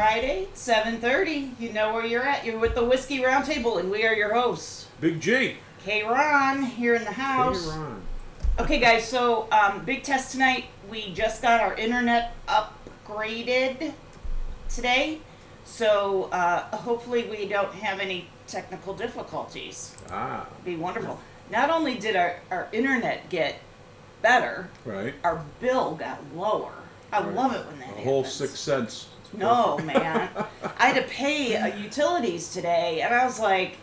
Friday, 7:30. You know where you're at. You're with the Whiskey Roundtable, and we are your hosts. Big G. K-Ron here in the house. K-Ron. Okay, guys, so big test tonight. We just got our internet upgraded today, so hopefully we don't have any technical difficulties. Be wonderful. Not only did our internet get better, Right. our bill got lower. I love it when that happens. A whole 6 cents. No, man. I had to pay utilities today, and I was like,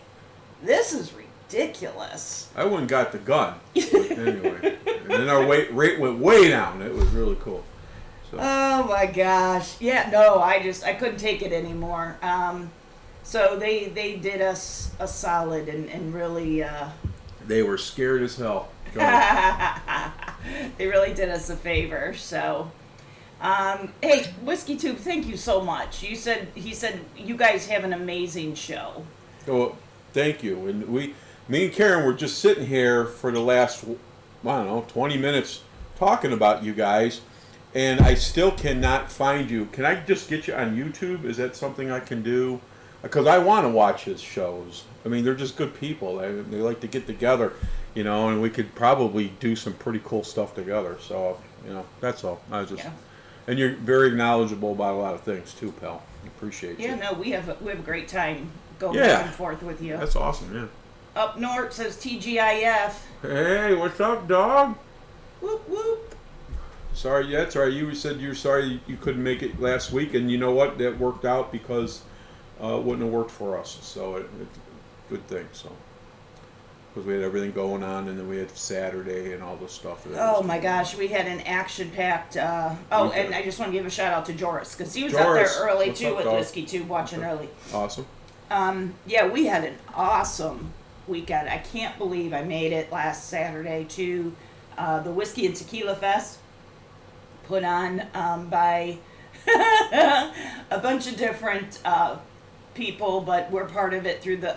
this is ridiculous. I went and got the gun. Anyway. And then our rate went way down. It was really cool. So. Oh, my gosh. Yeah, no, I couldn't take it anymore. So they did us a solid and really... They were scared as hell. They really did us a favor, so... hey, Whiskey Tube, thank you so much. He said you guys have an amazing show. Well, thank you. And me and Karen were just sitting here for the last, 20 minutes talking about you guys, and I still cannot find you. Can I just get you on YouTube? Is that something I can do? Because I want to watch his shows. I mean, they're just good people. They like to get together, and we could probably do some pretty cool stuff together. So, that's all. I was just... Yeah. And you're very knowledgeable about a lot of things too, pal. Appreciate you. Yeah, no, we have a great time going back and forth with you. That's awesome, yeah. Up north says TGIF. Hey, what's up, dog? Whoop whoop. Sorry, yeah, that's right. You said you're sorry you couldn't make it last week, and you know what? That worked out because it wouldn't have worked for us. So it's a good thing. So. Because we had everything going on, and then we had Saturday and all this stuff. Oh my gosh, we had an action-packed. And I just want to give a shout out to Joris because he was out there early too with Whiskey Tube, watching early. Awesome. Yeah, we had an awesome weekend. I can't believe I made it last Saturday to the Whiskey and Tequila Fest, put on by a bunch of different. People, but we're part of it through the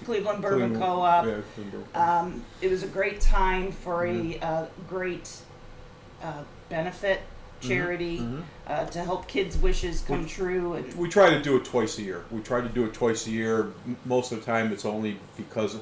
Cleveland Bourbon Co-op. Yeah, it was a great time for a great benefit charity to help kids' wishes come true. And we try to do it twice a year. Most of the time, it's only because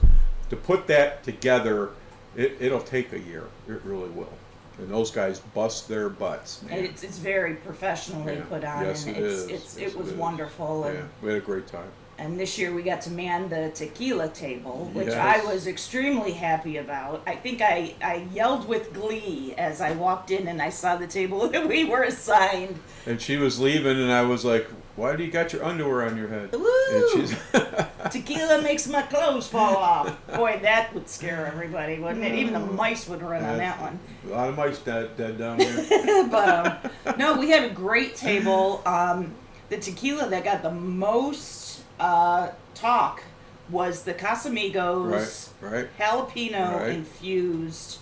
to put that together, it'll take a year. It really will. And those guys bust their butts. Man. It's very professionally put on. Yes, and it was wonderful. Yeah, we had a great time. And this year we got to man the tequila table, which I was extremely happy about. I think I yelled with glee as I walked in and I saw the table that we were assigned. And she was leaving, and I was like, "Why do you got your underwear on your head?" Woo! Tequila makes my clothes fall off. Boy, that would scare everybody, wouldn't it? Even the mice would run on that one. A lot of mice dead down there. But no, we had a great table. The tequila that got the most talk was the Casamigos jalapeno infused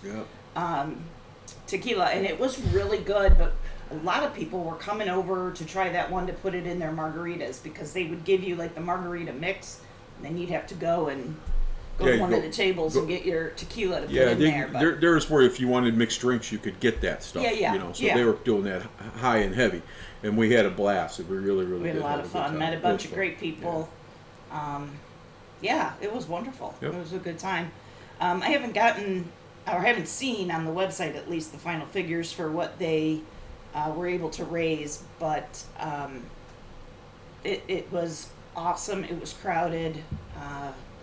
tequila, and it was really good. But a lot of people were coming over to try that one to put it in their margaritas because they would give you like the margarita mix, and then you'd have to go to one of the tables and get your tequila to put in there. But there's where if you wanted mixed drinks, you could get that stuff. So they were doing that high and heavy, and we had a blast. We really we had a lot of fun. Met a bunch of great people. It was wonderful. Yep. It was a good time. I haven't seen on the website at least the final figures for what they were able to raise, but it was awesome. It was crowded.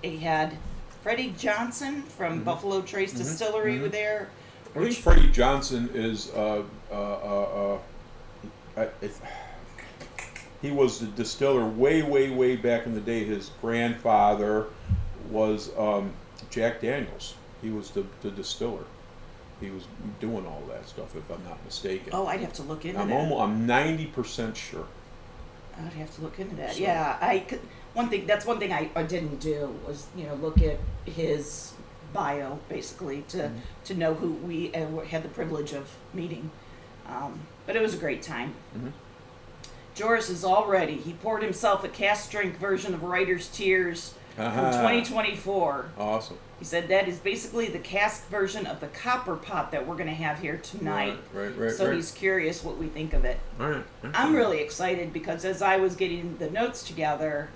They had Freddie Johnson from Buffalo Trace Distillery were there. I think Freddie Johnson is he was the distiller way back in the day. His grandfather was Jack Daniels. He was the distiller. He was doing all that stuff, if I'm not mistaken. Oh, I'd have to look into that. I'm 90% sure. I'd have to look into that. So, yeah, one thing I didn't do was look at his bio basically to know who we had the privilege of meeting. But it was a great time. Joris is all ready. He poured himself a cask strength version of Writer's Tears for 2024. Awesome. He said that is basically the cask version of the copper pot that we're going to have here tonight. Right. So he's curious what we think of it. All right. I'm really excited because as I was getting the notes together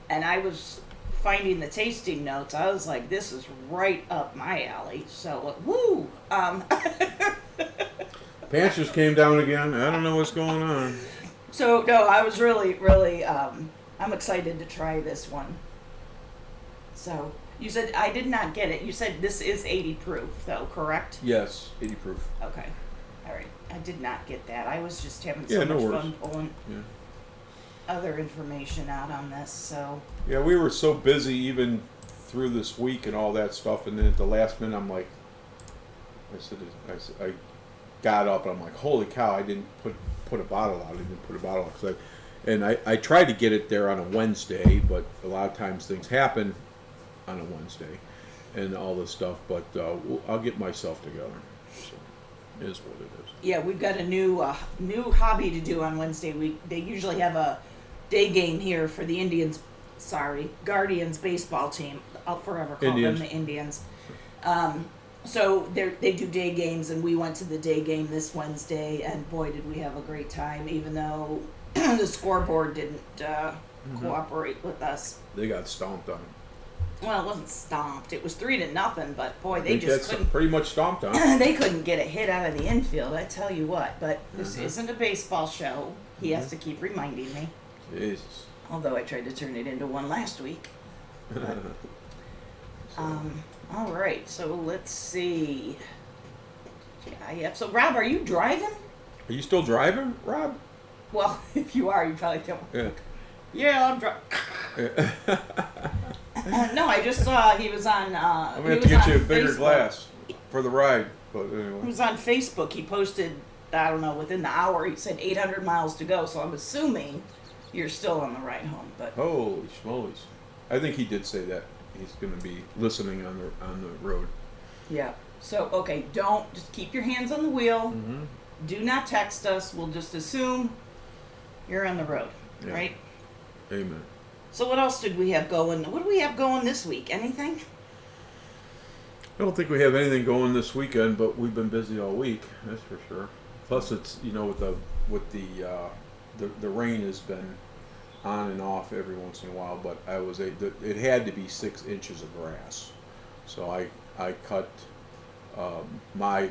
and I was finding the tasting notes, I was like, this is right up my alley. So, woo! Pants just came down again. I don't know what's going on. So, no, I was really, I'm excited to try this one. So, you said, I did not get it. You said this is 80 proof, though, correct? Yes, 80 proof. Okay. All right. I did not get that. I was just having Yeah, so no much worries. fun pulling Yeah. other information out on this, so. Yeah, we were so busy even through this week and all that stuff, and then at the last minute, I'm like, I got up and I'm like, holy cow! I didn't put a bottle out. I didn't put a bottle out I tried to get it there on a Wednesday, but a lot of times things happen on a Wednesday and all this stuff. But I'll get myself together. So it is what it is. Yeah, we've got a new hobby to do on Wednesday. They usually have a day game here for the Guardians baseball team. I'll forever call them the Indians. So they do day games, and we went to the day game this Wednesday, and boy, did we have a great time, even though the scoreboard didn't cooperate with us. They got stomped on. Well, it wasn't stomped. It was 3-0, but boy, they just couldn't. Pretty much stomped on. They couldn't get a hit out of the infield, I tell you what. But this isn't a baseball show. He has to keep reminding me. Jesus. Although I tried to turn it into one last week. But, all right, so let's see. Yeah. So, Rob, are you driving? Are you still driving, Rob? Well, if you are, you probably don't. Yeah. Yeah, I'm driving. No, I just saw he was on. I'm gonna have to get you a bigger glass for the ride. But anyway. He was on Facebook. He posted, I don't know, within the hour. He said 800 miles to go. So I'm assuming you're still on the ride home. But holy smokes! I think he did say that he's going to be listening on the road. Yeah. So okay, just keep your hands on the wheel. Mm-hmm. Do not text us. We'll just assume you're on the road, right? Amen. So what else did we have going? What do we have going this week? Anything? I don't think we have anything going this weekend, but we've been busy all week. That's for sure. Plus, it's with the rain has been on and off every once in a while. But it had to be 6 inches of grass, so I cut my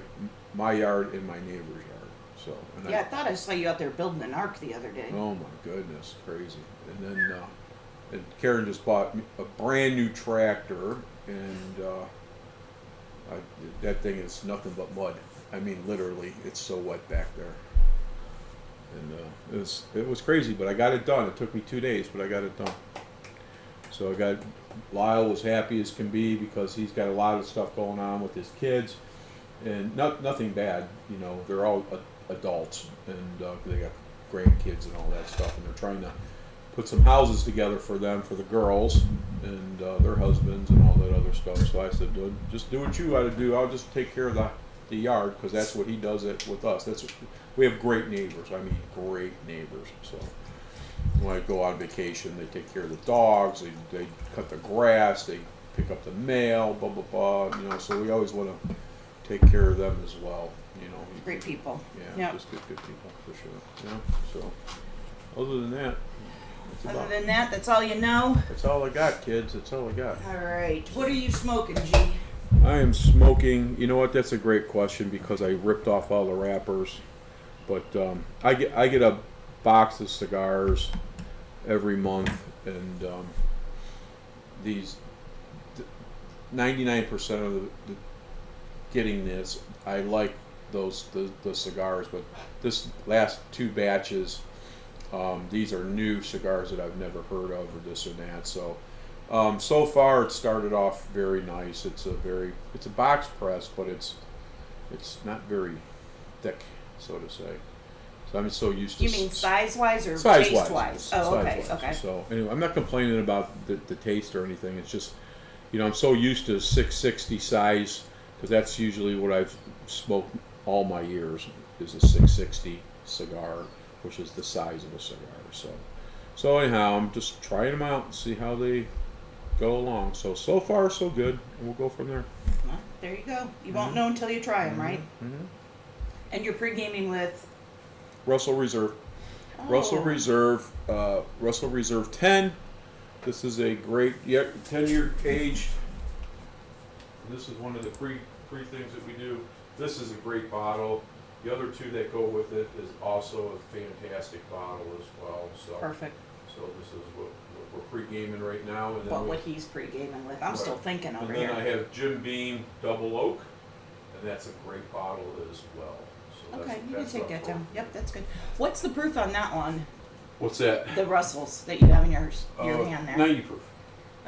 yard and my neighbor's yard. So I thought I saw you out there building an ark the other day. Oh my goodness, crazy! And then Karen just bought a brand new tractor, and that thing is nothing but mud. I mean, literally, it's so wet back there. And it was crazy, but I got it done. It took me 2 days, but I got it done. So Lyle was happy as can be because he's got a lot of stuff going on with his kids, and nothing bad. They're all adults, and they got grandkids and all that stuff, and they're trying to put some houses together for them, for the girls and their husbands and all that other stuff. So I said, just do what you got to do. I'll just take care of the yard, because that's what he does it with us. We have great neighbors. I mean, great neighbors. So when I go on vacation, they take care of the dogs. They cut the grass. They pick up the mail. Blah blah blah. So we always want to take care of them as well. Great people. Yeah, just good people for sure. So other than that. That's all you know? That's all I got, kids. That's all I got. All right. What are you smoking, G? I am smoking. You know what? That's a great question because I ripped off all the wrappers. But I get a box of cigars every month, and these 99% of the getting this, I like the cigars. But this last 2 batches. These are new cigars that I've never heard of, or this or that. So, so far it started off very nice. It's a box press, but it's not very thick, so to say. So I'm so used to. You mean size-wise or size-wise, taste-wise? Oh, okay, size-wise. okay. So anyway, I'm not complaining about the taste or anything. It's just, I'm so used to 660 size, because that's usually what I've smoked all my years, is a 660 cigar, which is the size of a cigar. So anyhow, I'm just trying them out and see how they go along. So far so good, and we'll go from there. Well, there you go. You won't know until you try them, right? Mm-hmm. And you're pre-gaming with. Russell Reserve. Russell Reserve 10. This is a great 10-year age. This is one of the pre things that we do. This is a great bottle. The other two that go with it is also a fantastic bottle as well. So Perfect. So this is what we're pre-gaming right now. And then What he's pre-gaming with. I'm Right. still thinking over And then here. I have Jim Beam Double Oak, and that's a great bottle as well. So Okay, you can that's take up that for- down. Yep, that's good. What's the proof on that one? What's that? The Russells that you have in your hand there. 90 proof.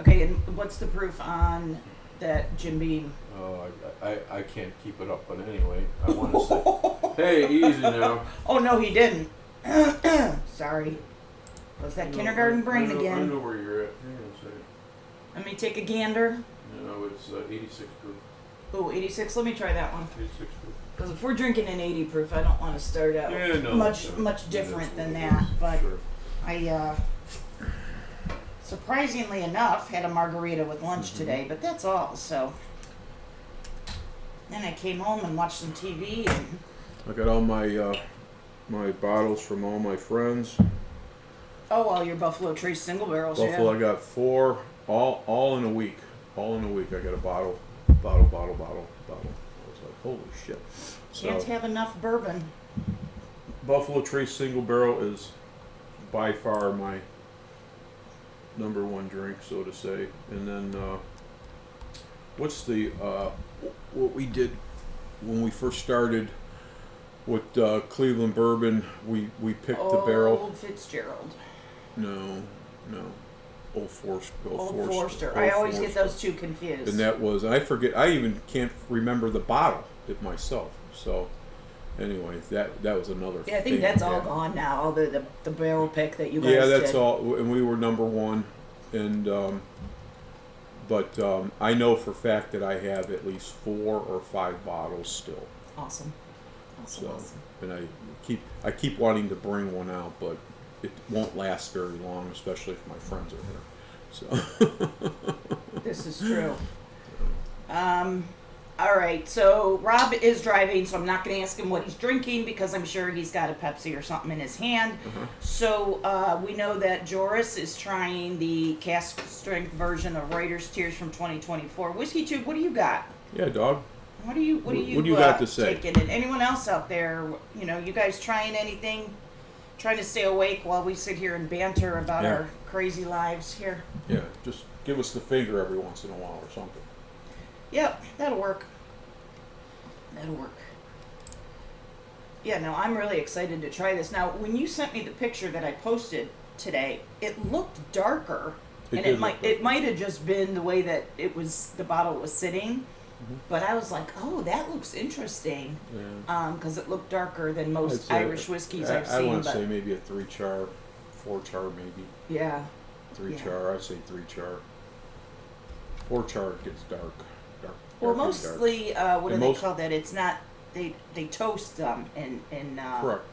Okay, and what's the proof on that Jim Beam? Oh, I can't keep it up, but anyway, I want to say, hey, easy now. Oh no, he didn't. Sorry. Was that kindergarten brain I again? know where you're at. Hang on a second. Let me take a gander. No, it's 86 proof. Oh, 86. Let me try that one. 86 proof. Because if we're drinking an 80 proof, I don't want to start out Yeah, no, much no, different that's than what it that. is, But sure. I, surprisingly enough, had a margarita with lunch today, but that's all. So then I came home and watched some TV, and I got all my my bottles from all my friends. all your Buffalo Trace single barrels. Buffalo, Yeah. I got 4, all in a week. All in a week, I got a bottle. I was like, holy shit. Can't So have enough bourbon. Buffalo Trace single barrel is by far my number one drink, so to say. And then what's the what we did when we first started with Cleveland bourbon? We picked the barrel. Old Fitzgerald. No. Old Forester. Old Forester. I always get those two confused. And that was, I forget, I even can't remember the bottle it myself. So anyway, that was another. Yeah, I think that's all gone now. All the barrel pick that you guys Yeah, that's did. all, and we were number one, and but I know for a fact that I have at least 4 or 5 bottles still. Awesome. So, Awesome. and I keep wanting to bring one out, but it won't last very long, especially if my friends are here. So. This is true. All right, so Rob is driving, so I'm not going to ask him what he's drinking because I'm sure he's got a Pepsi or something in his hand. So we know that Joris is trying the cask strength version of Writer's Tears from 2024. Whiskey Tube, what do you got? Yeah, dog. What do you What do you got to say? taking? And anyone else out there, you guys trying anything? Trying to stay awake while we sit here and banter about Yeah. our crazy lives here? Yeah, just give us the finger every once in a while or something. Yep, that'll work. Yeah, no, I'm really excited to try this. Now, when you sent me the picture that I posted today, it looked darker, It and did it look might have just been the way that the bottle was sitting. But I was like, oh, that looks interesting, Yeah. because it looked darker than most I'd say- Irish whiskeys I've I seen. want to But say maybe a 3 char, 4 char maybe. yeah, 3 Yeah. char, I'd say 3 char. 4 char gets dark. well, dark and dark. mostly, what do And they most- call that? It's not they toast them in Correct.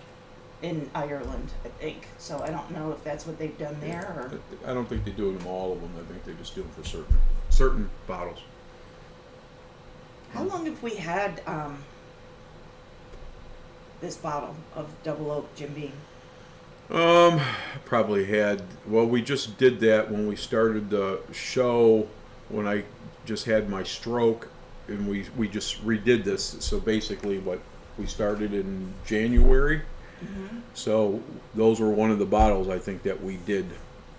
in Ireland, I think. So I don't know if that's what they've done there or. I don't think they do them all of them. I think they just do them for certain bottles. How long have we had this bottle of Double Oak Jim Beam? Probably had. Well, we just did that when we started the show. When I just had my stroke, and we just redid this. So basically, what we started in January. So those were one of the bottles I think that we did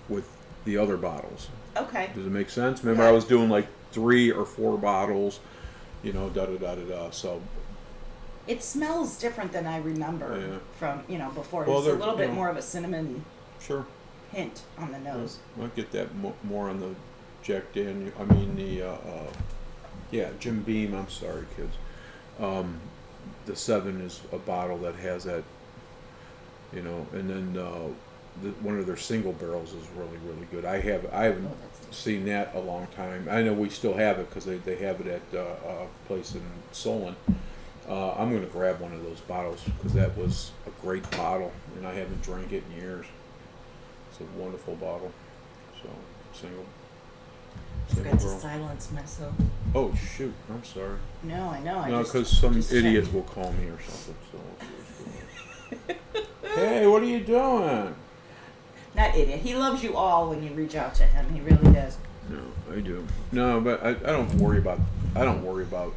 with the other bottles. Okay. Does it make sense? Remember, Yeah. I was doing like 3 or 4 bottles. Da da da da da. So It smells different than I remember Yeah. from before. Well, It's a they're- little bit yeah. more of a cinnamon sure. hint on the nose. I'll get that more on the Jack Daniel. I mean the Jim Beam. I'm sorry, kids. The 7 is a bottle that has that. And then one of their single barrels is really good. I haven't Oh, that's seen that a long time. I know we still have it because they have it at a place in Solon. I'm going to grab one of those bottles because that was a great bottle, and I haven't drank it in years. It's a wonderful bottle. So single. Forgot to silence myself. Oh shoot! I'm sorry. No, I know. No, because some idiot will call me or something. So. Hey, what are you doing? Not idiot. He loves you all when you reach out to him. He really does. No, I do. No, but I don't worry about. I don't worry about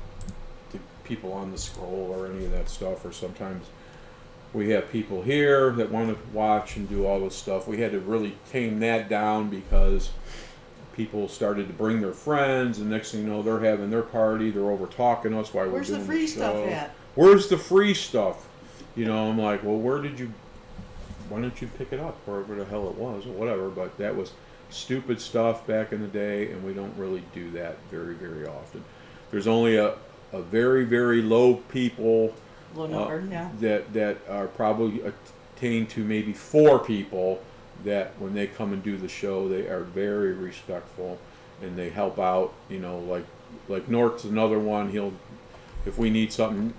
the people on the scroll or any of that stuff. Or sometimes we have people here that want to watch and do all this stuff. We had to really tame that down because people started to bring their friends, and next thing you know, they're having their party. They're over talking us while we're doing the show. Where's the free stuff at? Where's the free stuff? You know, I'm like, well, why don't you pick it up wherever the hell it was or whatever? But that was stupid stuff back in the day, and we don't really do that very, very often. There's only a very, very low people that are probably attained to maybe 4 people that when they come and do the show, they are very respectful and they help out. You know, like Nort's another one. If we need something,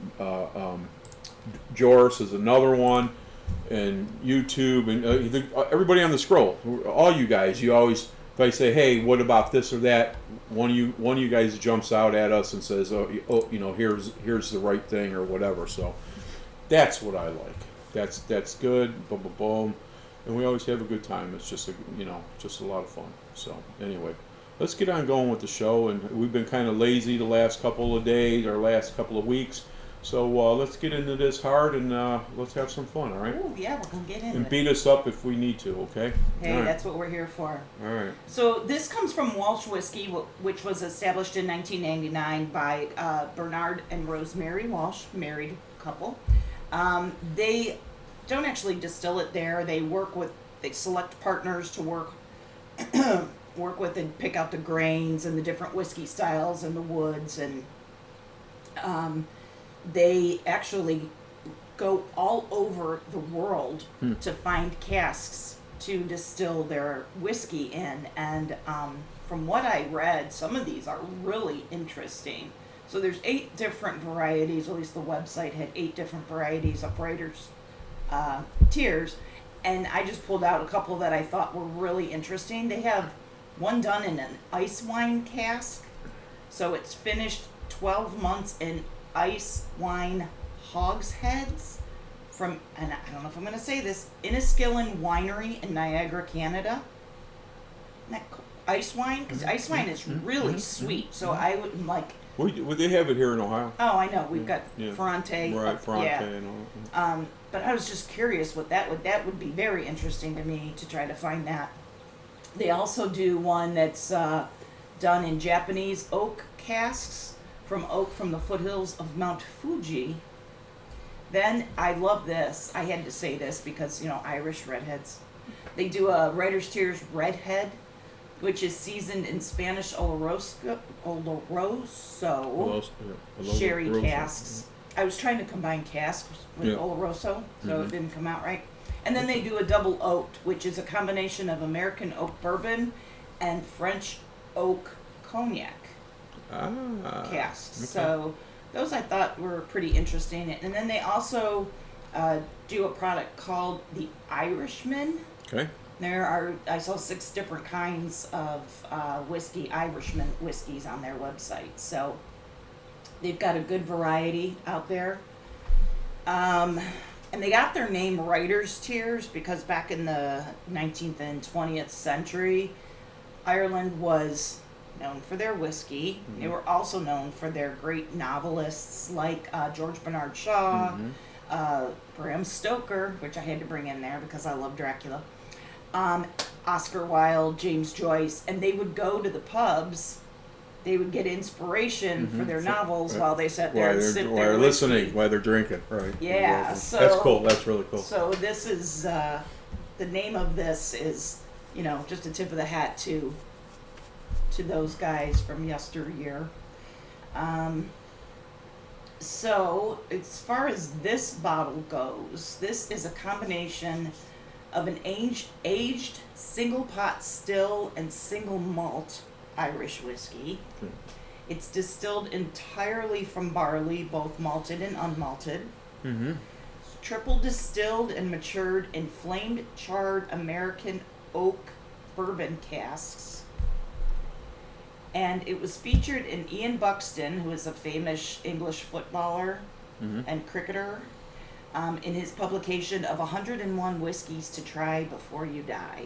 Joris is another one, and YouTube and everybody on the scroll, all you guys. You always, if I say, hey, what about this or that, one of you guys jumps out at us and says, oh, you know, here's the right thing or whatever. So that's what I like. That's good. Boom, boom, boom. And we always have a good time. It's just just a lot of fun. So anyway, let's get on going with the show. And we've been kind of lazy the last couple of days or last couple of weeks. So let's get into this hard and let's have some fun. All right? Oh yeah, we're gonna get into it. And beat us up if we need to. Okay? Hey, right. That's what we're here for. All right. So this comes from Walsh Whiskey, which was established in 1999 by Bernard and Rosemary Walsh, married couple. They don't actually distill it there. They select partners to work with and pick out the grains and the different whiskey styles and the woods, and they actually go all over the world to find casks to distill their whiskey in. And from what I read, some of these are really interesting. So there's 8 different varieties, at least the website had 8 different varieties of writers' tiers, and I just pulled out a couple that I thought were really interesting. They have one done in an ice wine cask, so it's finished 12 months in ice wine hogsheads from, and I don't know if I'm going to say this, Inniskillen Winery in Niagara, Canada. Isn't that ice wine? Because ice wine is really sweet, so I would like... Well, they have it here in Ohio. Oh, I know. We've got Ferrante. Right, Ferrante yeah. and all. But I was just curious what that would be very interesting to me to try to find that. They also do one that's done in Japanese oak casks from oak from the foothills of Mount Fuji. Then I love this. I had to say this because, Irish redheads. They do a Writer's Tears Redhead, which is seasoned in Spanish Oloroso sherry casks. I was trying to combine casks with Oloroso, so it didn't come out right. And then they do a double oaked, which is a combination of American oak bourbon and French oak cognac casks. Okay. So those I thought were pretty interesting. And then they also do a product called the Irishman. Okay. I saw 6 different kinds of Irishman whiskeys on their website. So they've got a good variety out there. And they got their name Writer's Tears because back in the 19th and 20th century, Ireland was known for their whiskey. Mm-hmm. They were also known for their great novelists like George Bernard Shaw, Bram Stoker, which I had to bring in there because I love Dracula, Oscar Wilde, James Joyce, and they would go to the pubs. They would get inspiration for their novels while they sat there and sipped their whiskey. Listening, while they're drinking, right? Yeah, so that's cool. That's really cool. So this is the name of this is just a tip of the hat to those guys from yesteryear. So as far as this bottle goes, this is a combination of an aged single pot still and single malt Irish whiskey. It's distilled entirely from barley, both malted and unmalted. It's triple distilled and matured in flamed charred American oak bourbon casks. And it was featured in Ian Buxton, who is a famous English footballer and cricketer, in his publication of 101 Whiskeys to Try Before You Die.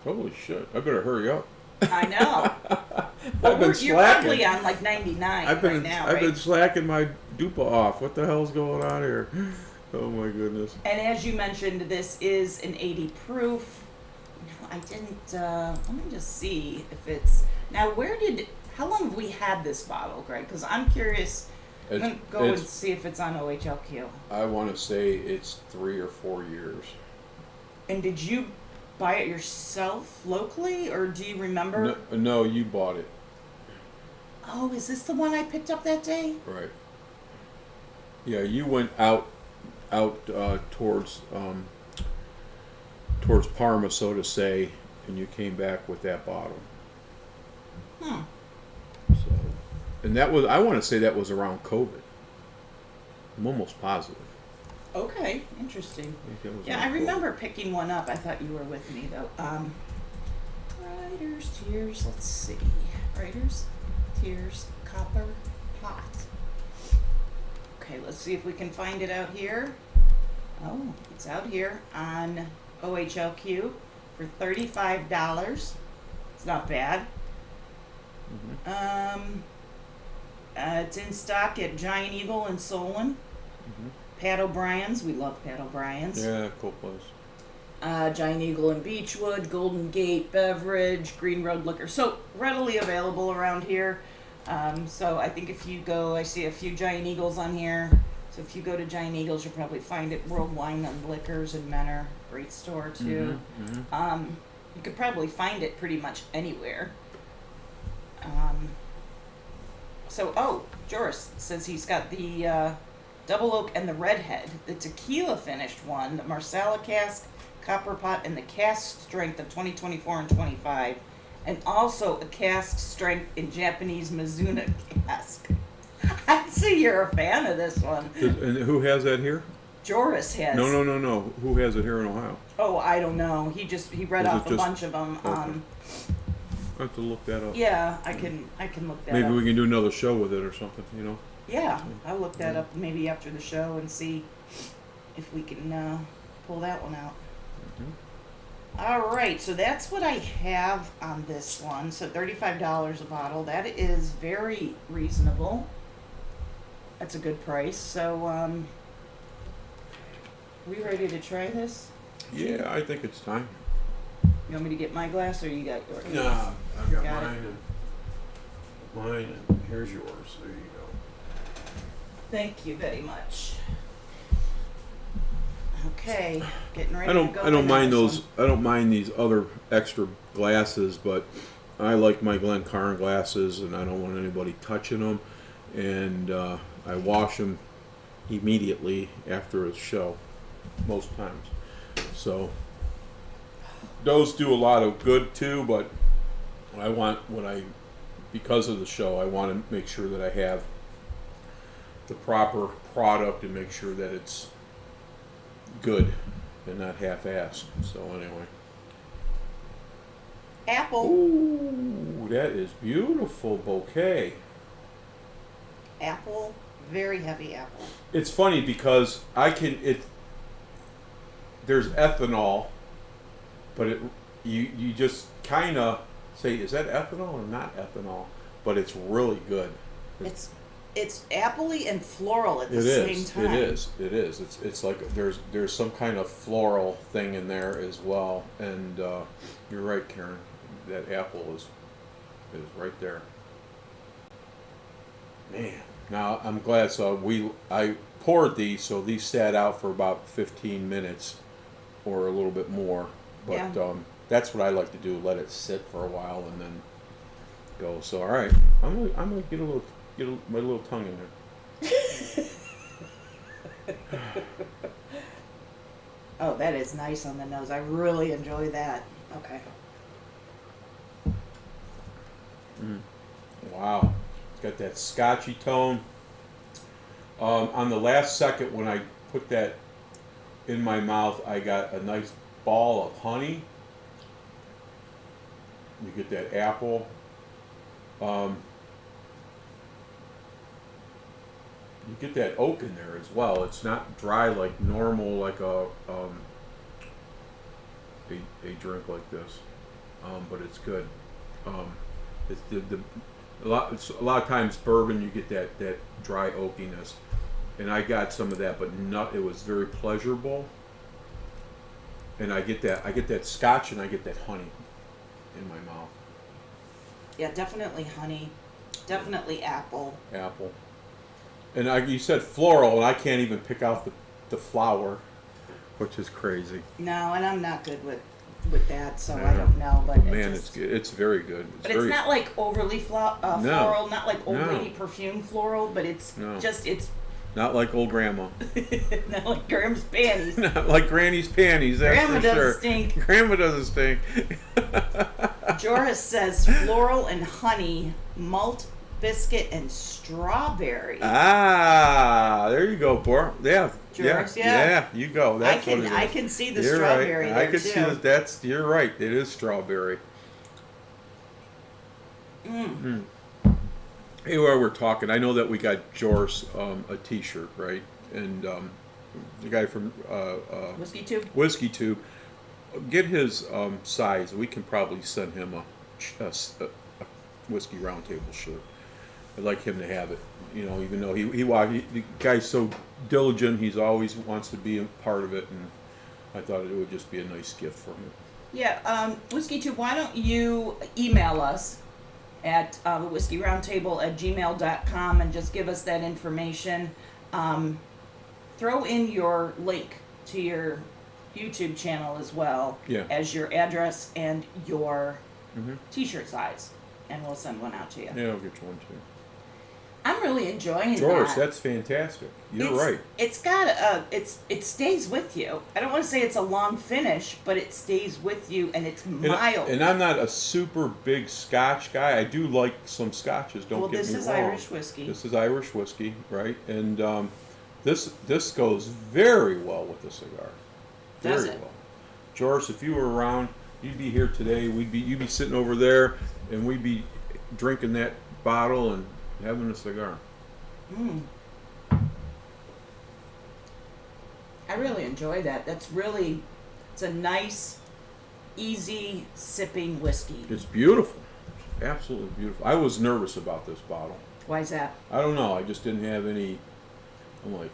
Holy shit! I better hurry up. I know. I've been You're slacking. probably on like 99 right now, right? I've been slacking my dupa off. What the hell's going on here? Oh my goodness. And as you mentioned, this is an 80 proof. No, I didn't, let me just see if it's, now how long have we had this bottle, Greg? Because I'm curious. I'm going to go and see if it's on OHLQ. I want to say it's 3 or 4 years. And did you buy it yourself locally, or do you remember? No, you bought it. Oh, is this the one I picked up that day? Right. Yeah, you went out towards Parma, so to say, and you came back with that bottle. So, and that was, I want to say that was around COVID. I'm almost positive. Okay, interesting. I Yeah, I remember picking one up. I thought you were with me though. Writer's Tears. Let's see. Writer's Tears Copper Pot. Okay, let's see if we can find it out here. Oh, it's out here on OHLQ for $35. It's not bad. It's in stock at Giant Eagle in Solon. Pat O'Brien's. We love Pat O'Brien's. Yeah, cool place. Giant Eagle in Beechwood, Golden Gate Beverage, Green Road Liquor. So readily available around here. So I think if you go, I see a few Giant Eagles on here. So if you go to Giant Eagles, you'll probably find it. World Wine and Liquors in Menor, great store too. You could probably find it pretty much anywhere. Joris says he's got the Double Oak and the Redhead, the tequila finished one, the Marsala cask, copper pot, and the cask strength of 2024 and 25, and also a cask strength in Japanese Mizuna cask. I'd say you're a fan of this one. And who has that here? Joris has. No. Who has it here in Ohio? Oh, I don't know. He read off a bunch of them. Okay. I have to look that up. Yeah, I can look that up. Maybe we can do another show with it or something, you know? Yeah, I'll look that up maybe after the show and see if we can pull that one out. All right, so that's what I have on this one. So $35 a bottle. That is very reasonable. That's a good price. So, we ready to try this? Yeah, I think it's time. You want me to get my glass, or you got yours? Nah, I've got Got it. mine, and here's yours. There you go. Thank you very much. Okay, getting ready I to go. don't in mind this those. one. I don't mind these other extra glasses, but I like my Glencairn glasses, and I don't want anybody touching them. And I wash them immediately after a show, most times. So those do a lot of good too. But I want because of the show, I want to make sure that I have the proper product and make sure that it's good and not half-assed. So anyway. Apple. Ooh, that is beautiful bouquet. Apple, very heavy apple. It's funny because there's ethanol, but you just kind of say, is that ethanol or not ethanol? But it's really good. It's appley and floral at the same time. It is. It's like there's some kind of floral thing in there as well. And you're right, Karen. That apple is right there. Man, now I'm glad. So I poured these, so these sat out for about 15 minutes or a little bit more. But that's what I like to do. Let it sit for a while and then go. So all right, I'm gonna get my little tongue in there. Oh, that is nice on the nose. I really enjoy that. Okay. Wow, it's got that scotchy tone. On the last second when I put that in my mouth, I got a nice ball of honey. You get that apple, You get that oak in there as well. It's not dry like normal, like a drink like this, but it's good. It's a lot of times bourbon you get that dry oakiness, and I got some of that, but it was very pleasurable. And I get that Scotch and I get that honey in my mouth. Yeah, definitely honey, definitely apple. Apple. And you said floral, and I can't even pick out the flower, which is crazy. No, and I'm not good with that, so I don't know. But Man, it's good. It's very good. It's not like overly floral, not like old lady perfume floral, but it's not like old grandma. Not like Grandma's panties. Not like Granny's panties. That's Grandma for doesn't sure. stink. Grandma doesn't stink. Joris says floral and honey, malt, biscuit, and strawberry. Ah, there you go, Bor. Yeah. Joris, Yeah, you go. That's what it is. I can see the You're strawberry right. there I can too. see that. You're right. It is strawberry. Hey, while we're talking, I know that we got Joris a T-shirt, right? And the guy from Whiskey Tube. Whiskey Tube, get his size. We can probably send him a Whiskey Roundtable shirt. I'd like him to have it. You know, even though the guy's so diligent, he's always wants to be a part of it, and I thought it would just be a nice gift for him. Yeah, Whiskey Tube, why don't you email us at thewhiskeyroundtable@gmail.com and just give us that information. Throw in your link to your YouTube channel as well as your address and your T-shirt size, and we'll send one out to you. Yeah, I'll get you one too. I'm really enjoying Joris, that. that's fantastic. You're right. It's got it stays with you. I don't want to say it's a long finish, but it stays with you, and it's mild. And I'm not a super big Scotch guy. I do like some Scotches. Don't get me wrong. This is Irish whiskey. This is Irish whiskey, right? And this goes very well with the cigar. Does Very well. Joris, if you were around, you'd be here today. You'd be sitting over there, and we'd be drinking that bottle and having a cigar. I really enjoy that. It's a nice, easy sipping whiskey. It's beautiful. Absolutely beautiful. I was nervous about this bottle. Why is that? I don't know. I just didn't have any. I'm like,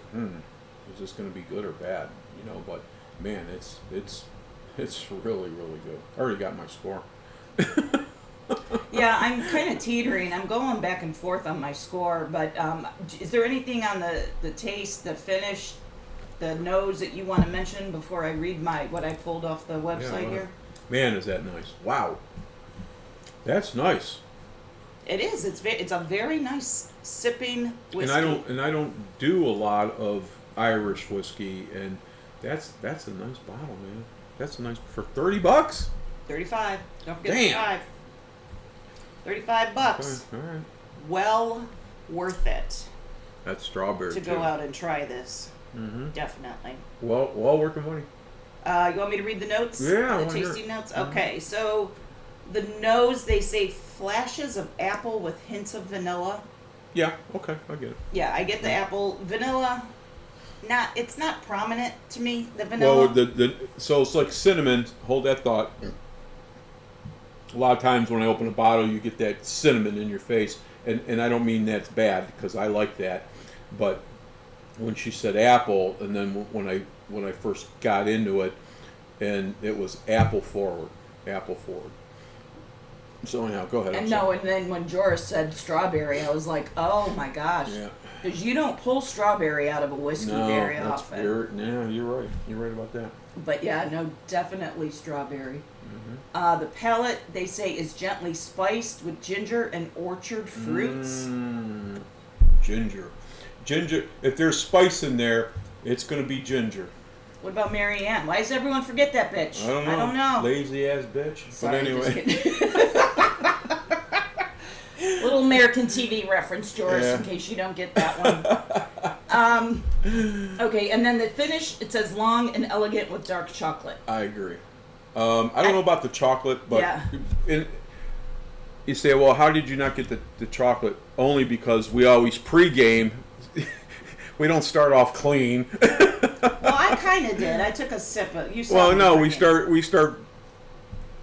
is this going to be good or bad? You know, but man, it's really, really good. I already got my score. Yeah, I'm kind of teetering. I'm going back and forth on my score, but is there anything on the taste, the finish, the nose that you want to mention before I read what I pulled off the website here? Man, is that nice. Wow. That's nice. It is. It's a very nice sipping whiskey. And I don't do a lot of Irish whiskey, and that's a nice bottle, man. That's a nice for $30. 35. Don't forget Damn. $35. Okay, all right. Well worth it. That's strawberry to too. go out and try this. Mm-hmm. Definitely. Well worth the money. You want me to read the notes? Yeah. The tasting notes? Okay, so the nose, they say flashes of apple with hints of vanilla. Yeah, okay, I get it. Yeah, I get the apple. Vanilla, it's not prominent to me, the vanilla. Well, so it's like cinnamon. Hold that thought. A lot of times when I open a bottle, you get that cinnamon in your face, and I don't mean that's bad because I like that, but when she said apple, and then when I first got into it, and it was apple forward. So anyhow, go ahead. And then when Joris said strawberry, I was like, oh my gosh. Yeah. Because you don't pull strawberry out of a whiskey very often. Yeah, you're right. You're right about that. But yeah, no, definitely strawberry. Mm-hmm. The palate, they say, is gently spiced with ginger and orchard fruits. Ginger. If there's spice in there, it's going to be ginger. What about Mary Ann? Why does everyone forget that bitch? I don't know. Lazy ass bitch. Sorry, but anyway. Little American TV reference, Joris, in case you don't get that one. Okay, and then the finish, it says long and elegant with dark chocolate. I agree. I don't know about the chocolate, but you say, well, how did you not get the chocolate? Only because we always pregame. We don't start off clean. Well, I kind of did. I took a sip of. You saw Well, me no, drinking. we start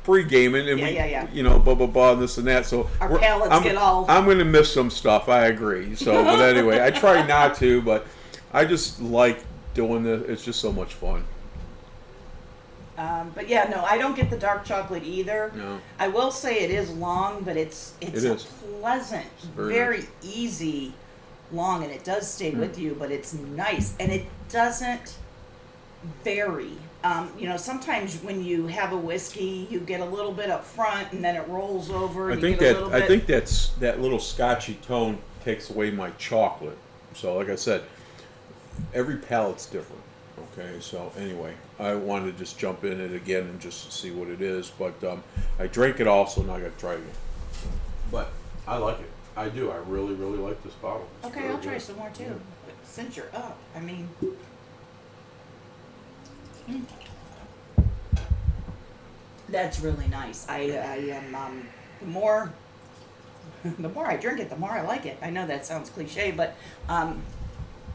pre-gaming and Yeah. you know, blah blah blah, and this and that. So Our palates get all. I'm going to miss some stuff. I agree. So, but anyway, I try not to, but I just like doing this. It's just so much fun. But yeah, no, I don't get the dark chocolate either. No. I will say it is long, but it's It a is. pleasant, very very easy long, and it does stay with you, but it's nice, and it doesn't vary. You know, sometimes when you have a whiskey, you get a little bit up front, and then it rolls over. And you get a little bit. I think that's that little scotchy tone takes away my chocolate. So, like I said, every palate's different. Okay, so anyway, I wanted to just jump in it again and just see what it is. But I drank it all, so now I got to try it again. But I like it. I do. I really, really like this bottle. It's Okay, very I'll try good. some more too. Yeah. But since you're up, I mean, that's really nice. I am the more the more I drink it, the more I like it. I know that sounds cliche, but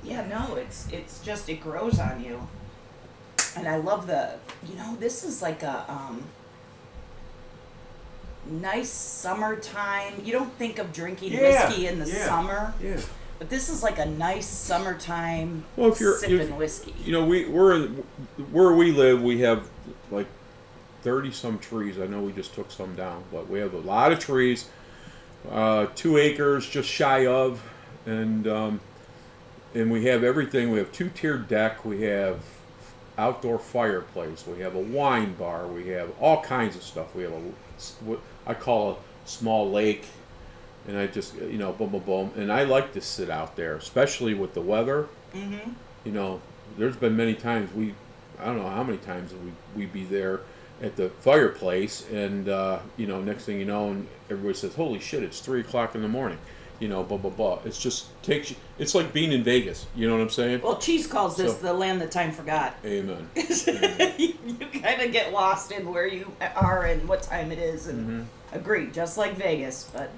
yeah, no, it's just it grows on you, and I love this is like a nice summertime. You don't think of drinking whiskey in the summer. Yeah. But this is like a nice summertime Well, if you're sipping whiskey. You know, where we live, we have like 30 some trees. I know we just took some down, but we have a lot of trees. 2 acres, just shy of, and we have everything. We have 2-tiered deck. We have outdoor fireplace. We have a wine bar. We have all kinds of stuff. We have what I call a small lake. And I just, you know, boom, boom, boom. And I like to sit out there, especially with the weather. Mm-hmm. You know, there's been many times I don't know how many times we'd be there at the fireplace, and, you know, next thing you know, and everybody says, holy shit, it's 3 o'clock in the morning. You know, blah, blah, blah. It's just takes you, it's like being in Vegas. You know what I'm saying? Well, Cheese calls this So- the land that time forgot. Amen. You kind of get lost in where you are and what time it is, and agree, just like Vegas. But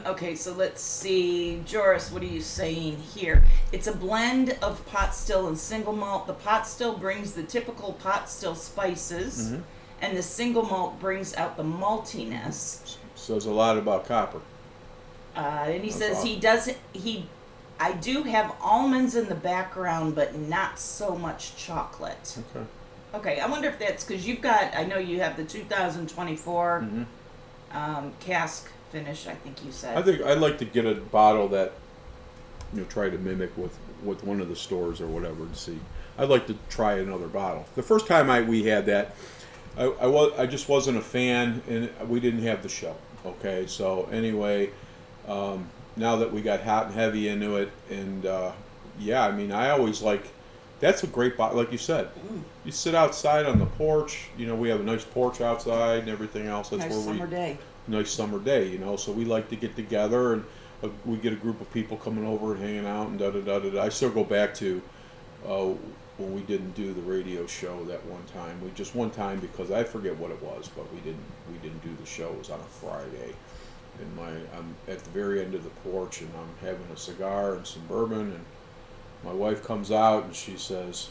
okay, so let's see, Joris, what are you saying here? It's a blend of pot still and single malt. The pot still brings the typical pot still spices, and the single malt brings out the maltiness. Says a lot about copper. And he That's says awesome. I do have almonds in the background, but not so much chocolate. Okay. Okay, I wonder if that's because I know you have the 2024 cask finish, I think you said. I think I'd like to get a bottle that, you know, try to mimic with one of the stores or whatever and see. I'd like to try another bottle. The first time we had that, I just wasn't a fan, and we didn't have the show. Okay, so anyway, now that we got hot and heavy into it, and yeah, I mean, I always that's a great bottle, like you said. You sit outside on the porch. You know, we have a nice porch outside and everything else. That's Nice where summer day. nice summer day, you know. So we like to get together, and we get a group of people coming over and hanging out, and da da da da da. I still go back to when we didn't do the radio show that one time. One time because I forget what it was, but we didn't do the show. It was on a Friday, and I'm at the very end of the porch, and I'm having a cigar and some bourbon, and my wife comes out and she says,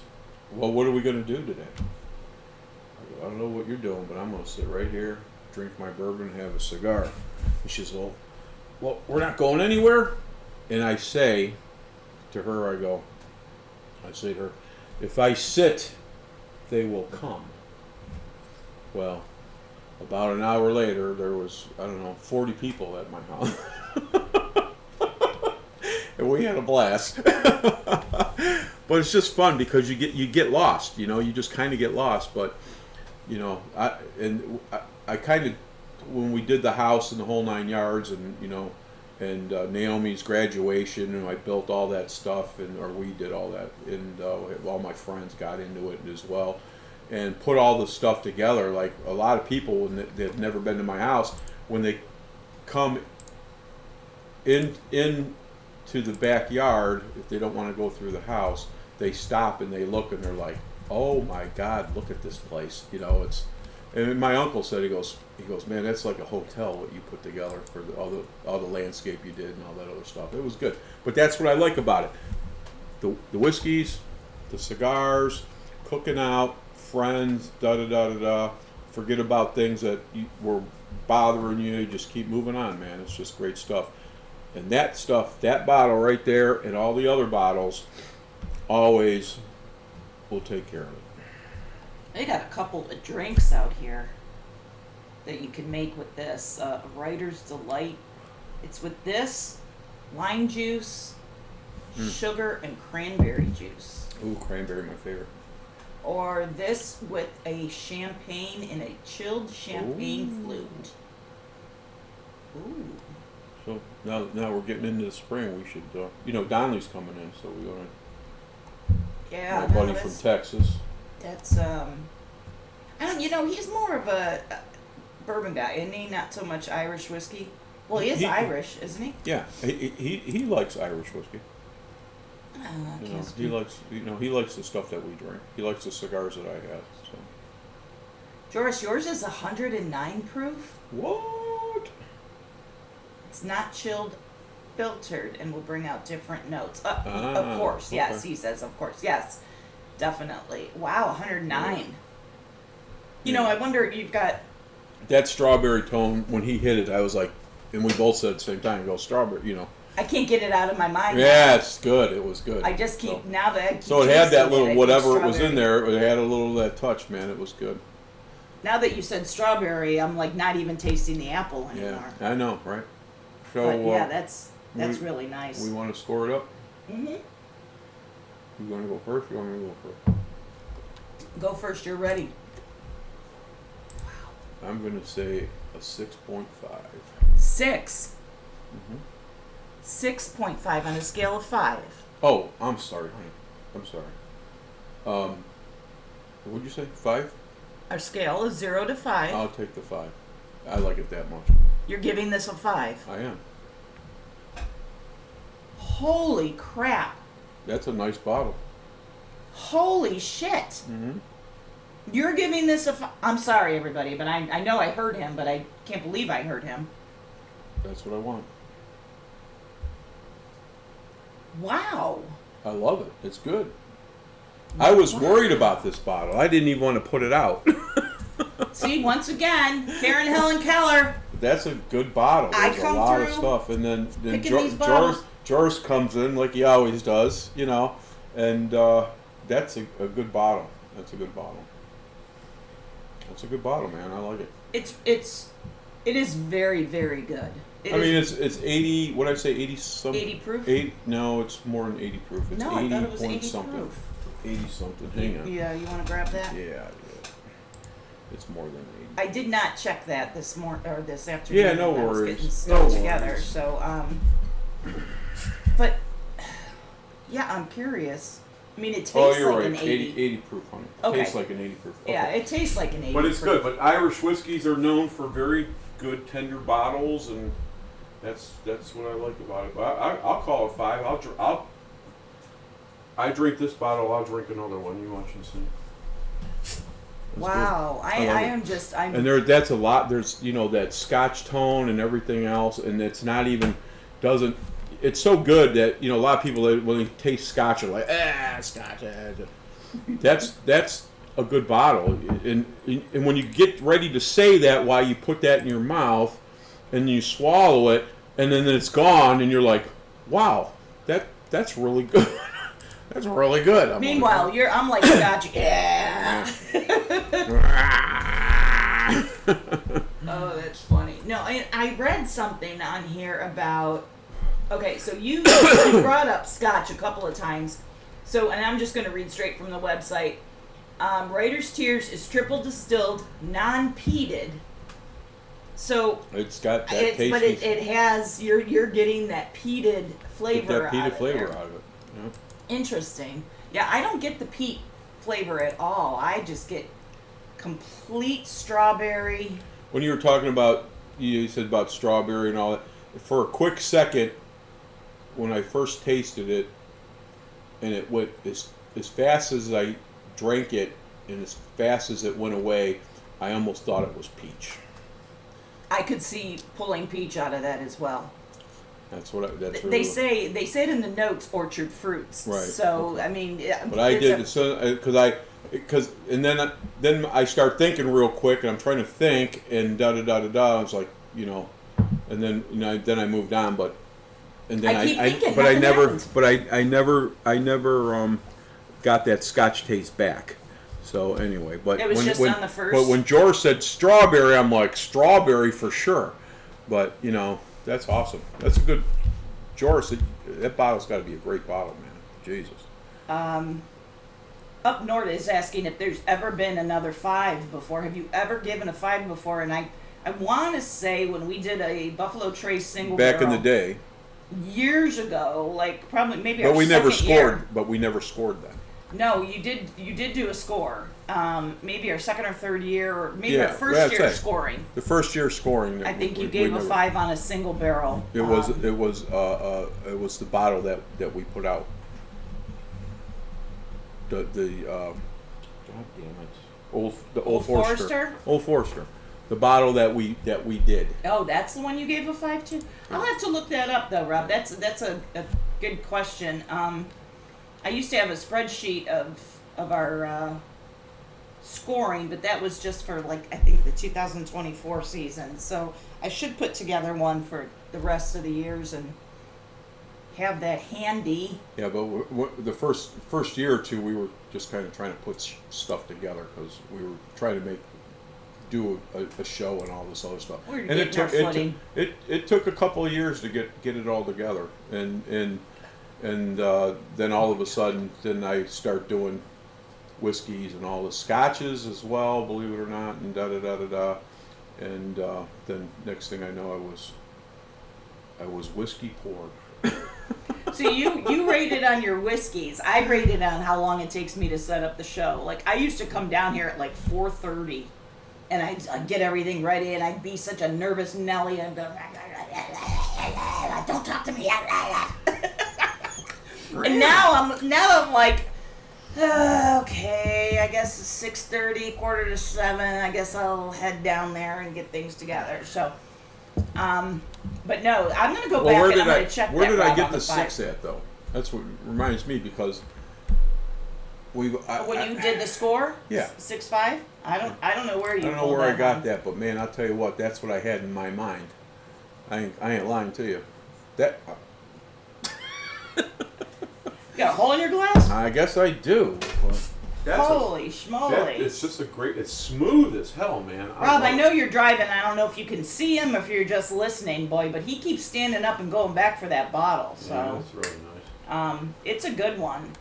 "Well, what are we going to do today?" I go, "I don't know what you're doing, but I'm going to sit right here, drink my bourbon, and have a cigar." And she says, well, we're not going anywhere. And I say to her, I say to her, if I sit, they will come. Well, about an hour later, there was, 40 people at my house. And we had a blast. But it's just fun because you get lost, you know, you just kind of get lost. But, you know, I kind of, when we did the house and the whole 9 yards, and, you know, and Naomi's graduation, and I built all that stuff, or we did all that, and all my friends got into it as well, and put all the stuff together. Like a lot of people, when they've never been to my house, when they come in to the backyard, if they don't want to go through the house, they stop and they look and they're like, "Oh my God, look at this place!" You know, And my uncle said, he goes, man, that's like a hotel what you put together for all the landscape you did and all that other stuff. It was good, but that's what I like about it. The whiskeys, the cigars, cooking out, friends, da da da da da. Forget about things that were bothering you. You just keep moving on, man. It's just great stuff. And that stuff, that bottle right there, and all the other bottles, always will take care of it. They got a couple of drinks out here that you can make with this. Writer's Delight. It's with this, lime juice, sugar, and cranberry juice. Ooh, cranberry, my favorite. Or this with a champagne in a chilled champagne flute. Ooh. So now we're getting into the spring. We should, Donnelly's coming in, so we want to. Yeah, My buddy from Texas. That's I don't. He's more of a bourbon guy, isn't he? Not so much Irish whiskey. Well, he is Irish, isn't he? Yeah, he likes Irish whiskey. He likes the stuff that we drink. He likes the cigars that I have. So. Joris, yours is 109 proof. What? It's not chilled, filtered, and will bring out different notes. Of course, okay. Yes. He says, of course, yes, definitely. Wow, 109. Yeah. I wonder. You've got that strawberry tone. When he hit it, I was like, and we both said at the same time, "Go strawberry," I can't get it out of my mind. Yeah, it's good. It was good. I just keep now that I keep so it had that little whatever it was in strawberry. there. It had a little of that touch, man. It was good. Now that you said strawberry, I'm like not even tasting the apple anymore. Yeah, I know, right? So But yeah, that's really nice. We want to score it up. Mm-hmm. You want to go first? You want me to go first? Go first. You're ready. I'm going to say a 6.5. 6. Mm-hmm. 6.5 on a scale of 5. Oh, I'm sorry, honey. I'm sorry. What'd you say? 5? Our scale is 0 to 5. I'll take the 5. I like it that much. You're giving this a 5. I am. Holy crap. That's a nice bottle. Holy shit. Mm-hmm. You're giving this a 5. I'm sorry, everybody, but I know I heard him, but I can't believe I heard him. That's what I want. Wow. I love it. It's good. I was worried about this bottle. I didn't even want to put it out. See, once again, Karen Helen Keller. That's a good bottle. I There's a come lot of through stuff, and then picking these bottles. Joris comes in like he always does, and that's a good bottle. That's a good bottle. That's a good bottle, man. I like it. It is very, very good. It's 80. What did I say? 80 something. 80 proof. No, it's more than 80 proof. It's No, 80 I thought it was point 80 something. proof. 80 something. Hang on. Yeah, you want to grab that? Yeah. It's more than 80. I did not check that this afternoon. Yeah, no when I was worries. getting No stuff together. worries. So, but yeah, I'm curious. I mean, it tastes you're like right. an 80. 80 proof, honey. Okay. Tastes like an 80 proof. Okay. Yeah, it tastes like an 80. But it's proof. good. But Irish whiskeys are known for very good tender bottles, and that's what I like about it. But I'll call it 5. I drink this bottle. I'll drink another one. You watch and see. That's Wow, good. I am just. And that's a lot. There's that Scotch tone and everything else, and it's not even doesn't. It's so good that a lot of people when they taste Scotch are like Scotch. That's a good bottle, and when you get ready to say that, while you put that in your mouth, and you swallow it, and then it's gone, and you're like, wow, that's really good. That's really good. Meanwhile, I'm like Scotch. Yeah. Oh, that's funny. No, I read something on here about. Okay, so you brought up Scotch a couple of times. So, and I'm just going to read straight from the website. Writer's Tears is triple distilled, non-peated. So it's got that tasty. But it has you're getting that peated flavor. Get that peated flavor there. out of it. Yeah. Interesting. Yeah, I don't get the peat flavor at all. I just get complete strawberry. When you were talking about, you said about strawberry and all that. For a quick second, when I first tasted it, and it went as fast as I drank it, and as fast as it went away, I almost thought it was peach. I could see pulling peach out of that as well. That's what that's They say it in the notes, orchard fruits. Right. So I mean, but I did because and then I start thinking real quick, and I'm trying to think, and da da da da da. I was like, and then then I moved on, but and then I keep thinking, but I nothing never happens. but I never got that Scotch taste back. So anyway, but It was just on the first. But when George said strawberry, I'm like, strawberry for sure. But that's awesome. That's a good George. That bottle's got to be a great bottle, man. Jesus. Up north is asking if there's ever been another 5 before. Have you ever given a 5 before? And I want to say when we did a Buffalo Trace single Back in barrel the day. years ago, like probably maybe. But our we never second scored. year. But we never scored then. No, you did do a score. Maybe our second or third year, or maybe Yeah, our first that's year it. scoring. The first year scoring. I think you gave a 5 on a single barrel. It was the bottle that we put out. God damn it, Old Forester. Old Forester. The bottle that we did. Oh, that's the one you gave a 5 to? I'll have to look that up though, Rob. That's a good question. I used to have a spreadsheet of our scoring, but that was just for I think the 2024 season. So I should put together one for the rest of the years and have that handy. Yeah, but the first year or two, we were just kind of trying to put stuff together because we were trying to do a show and all this other stuff. We're And getting our footing. it took a couple of years to get it all together, and then all of a sudden, then I start doing whiskeys and all the scotches as well, believe it or not, and da da da da da, and then next thing I know, I was whiskey poured. So you rated on your whiskeys. I rated on how long it takes me to set up the show. Like I used to come down here at 4:30, and I'd get everything ready, and I'd be such a nervous Nelly, and go, don't talk to me. And now I'm like, okay, I guess it's 6:30, 6:45. I guess I'll head down there and get things together. So, but no, I'm gonna go back and I'm gonna check. Where that did I Rob get on the 5. 6 at though? That's what reminds me because when you did the score, Yeah. 6-5. I don't know where you. I don't know pulled where I that got from. that, but man, I'll tell you what, that's what I had in my mind. I ain't lying to you. That You got a hole in your glass? I guess I do. But Holy schmoly! it's just it's smooth as hell, man. Rob, I know you're driving. I don't know if you can see him, if you're just listening, boy, but he keeps standing up and going back for that bottle. So, Yeah, that's really nice. it's a good one.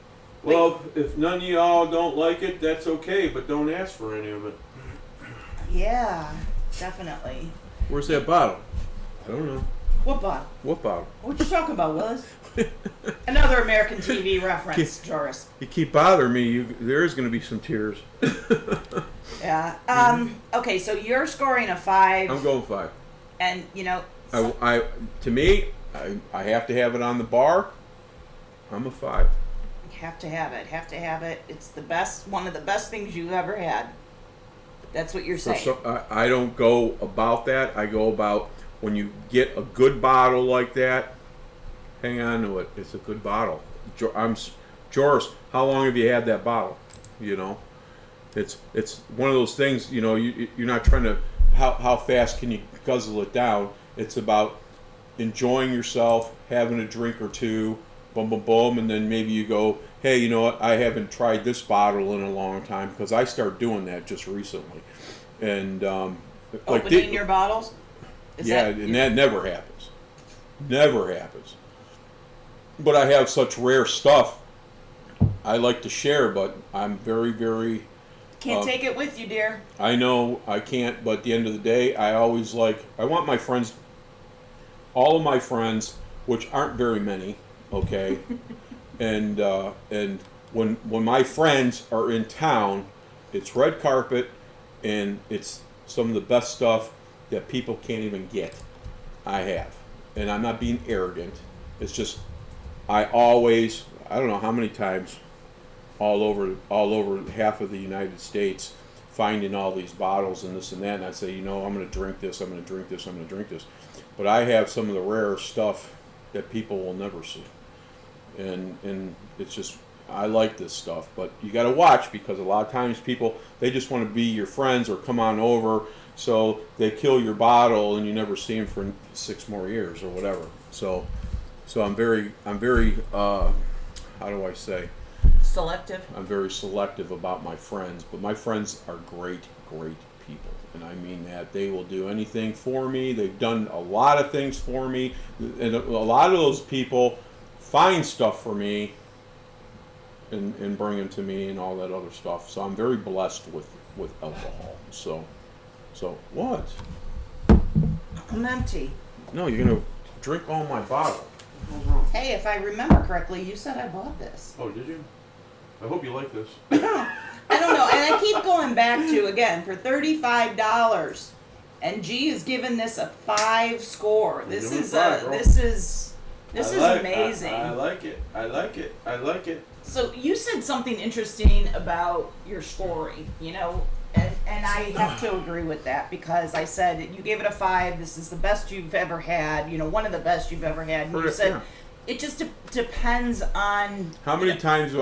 Well, if none of y'all don't like it, that's okay, but don't ask for any of it. Yeah, definitely. Where's that bottle? I don't know. What bottle? What bottle? What you talking about, Willis? Another American TV reference, Joris. You keep bothering me. There is going to be some tears. Yeah. Okay, so you're scoring a 5. I'm going 5. And To me, I have to have it on the bar. I'm a 5. have to have it. Have to have it. It's the best. One of the best things you've ever had. That's what you're saying. I don't go about that. I go about when you get a good bottle like that. Hang on to it. It's a good bottle. Joris, how long have you had that bottle? It's one of those things. You're not trying to how fast can you guzzle it down. It's about enjoying yourself, having a drink or two, boom, boom, boom, and then maybe you go, hey, you know what? I haven't tried this bottle in a long time because I started doing that just recently, and opening your bottles. That never happens. Never happens. But I have such rare stuff. I like to share, but I'm very, very. Can't take it with you, dear. I know I can't, but at the end of the day, I want my friends, all of my friends, which aren't very many, okay, and when my friends are in town, it's red carpet, and it's some of the best stuff that people can't even get. I have, and I'm not being arrogant. It's just I don't know how many times all over half of the United States finding all these bottles and this and that, and I'd say, I'm going to drink this, I'm going to drink this, I'm going to drink this. But I have some of the rare stuff that people will never see. And it's just, I like this stuff, but you got to watch, because a lot of times people, they just want to be your friends or come on over, so they kill your bottle and you never see them for 6 more years or whatever. So I'm very how do I say? Selective. I'm very selective about my friends, but my friends are great people, and I mean that. They will do anything for me. They've done a lot of things for me, and a lot of those people find stuff for me and bring them to me and all that other stuff. So I'm very blessed with alcohol. So what? I'm empty. No, you're gonna drink all my bottle. Hey, if I remember correctly, you said I bought this. Oh, did you? I hope you like this. I don't know, and I keep going back to, again, for $35, and G is giving this a 5 score. This is amazing. I like it. I like it. I like it. So you said something interesting about your scoring, and I have to agree with that, because I said you gave it a 5. This is the best you've ever had, one of the best you've ever had. And you said it just depends on how many times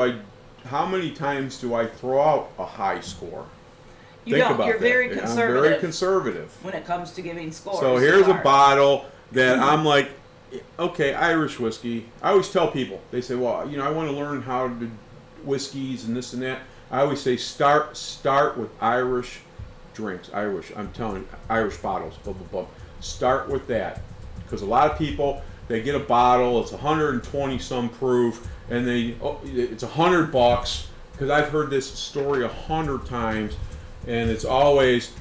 do I throw out a high score? You're very conservative. I'm very conservative when it comes to giving scores. So here's a bottle that I'm like, okay, Irish whiskey. I always tell people, they say, well, I want to learn how to do whiskeys and this and that. I always say start with Irish drinks. I'm telling you, Irish bottles, blah, blah, blah. Start with that. Because a lot of people, they get a bottle, it's 120 some proof, and it's $100, because I've heard this story 100 times, and it's always,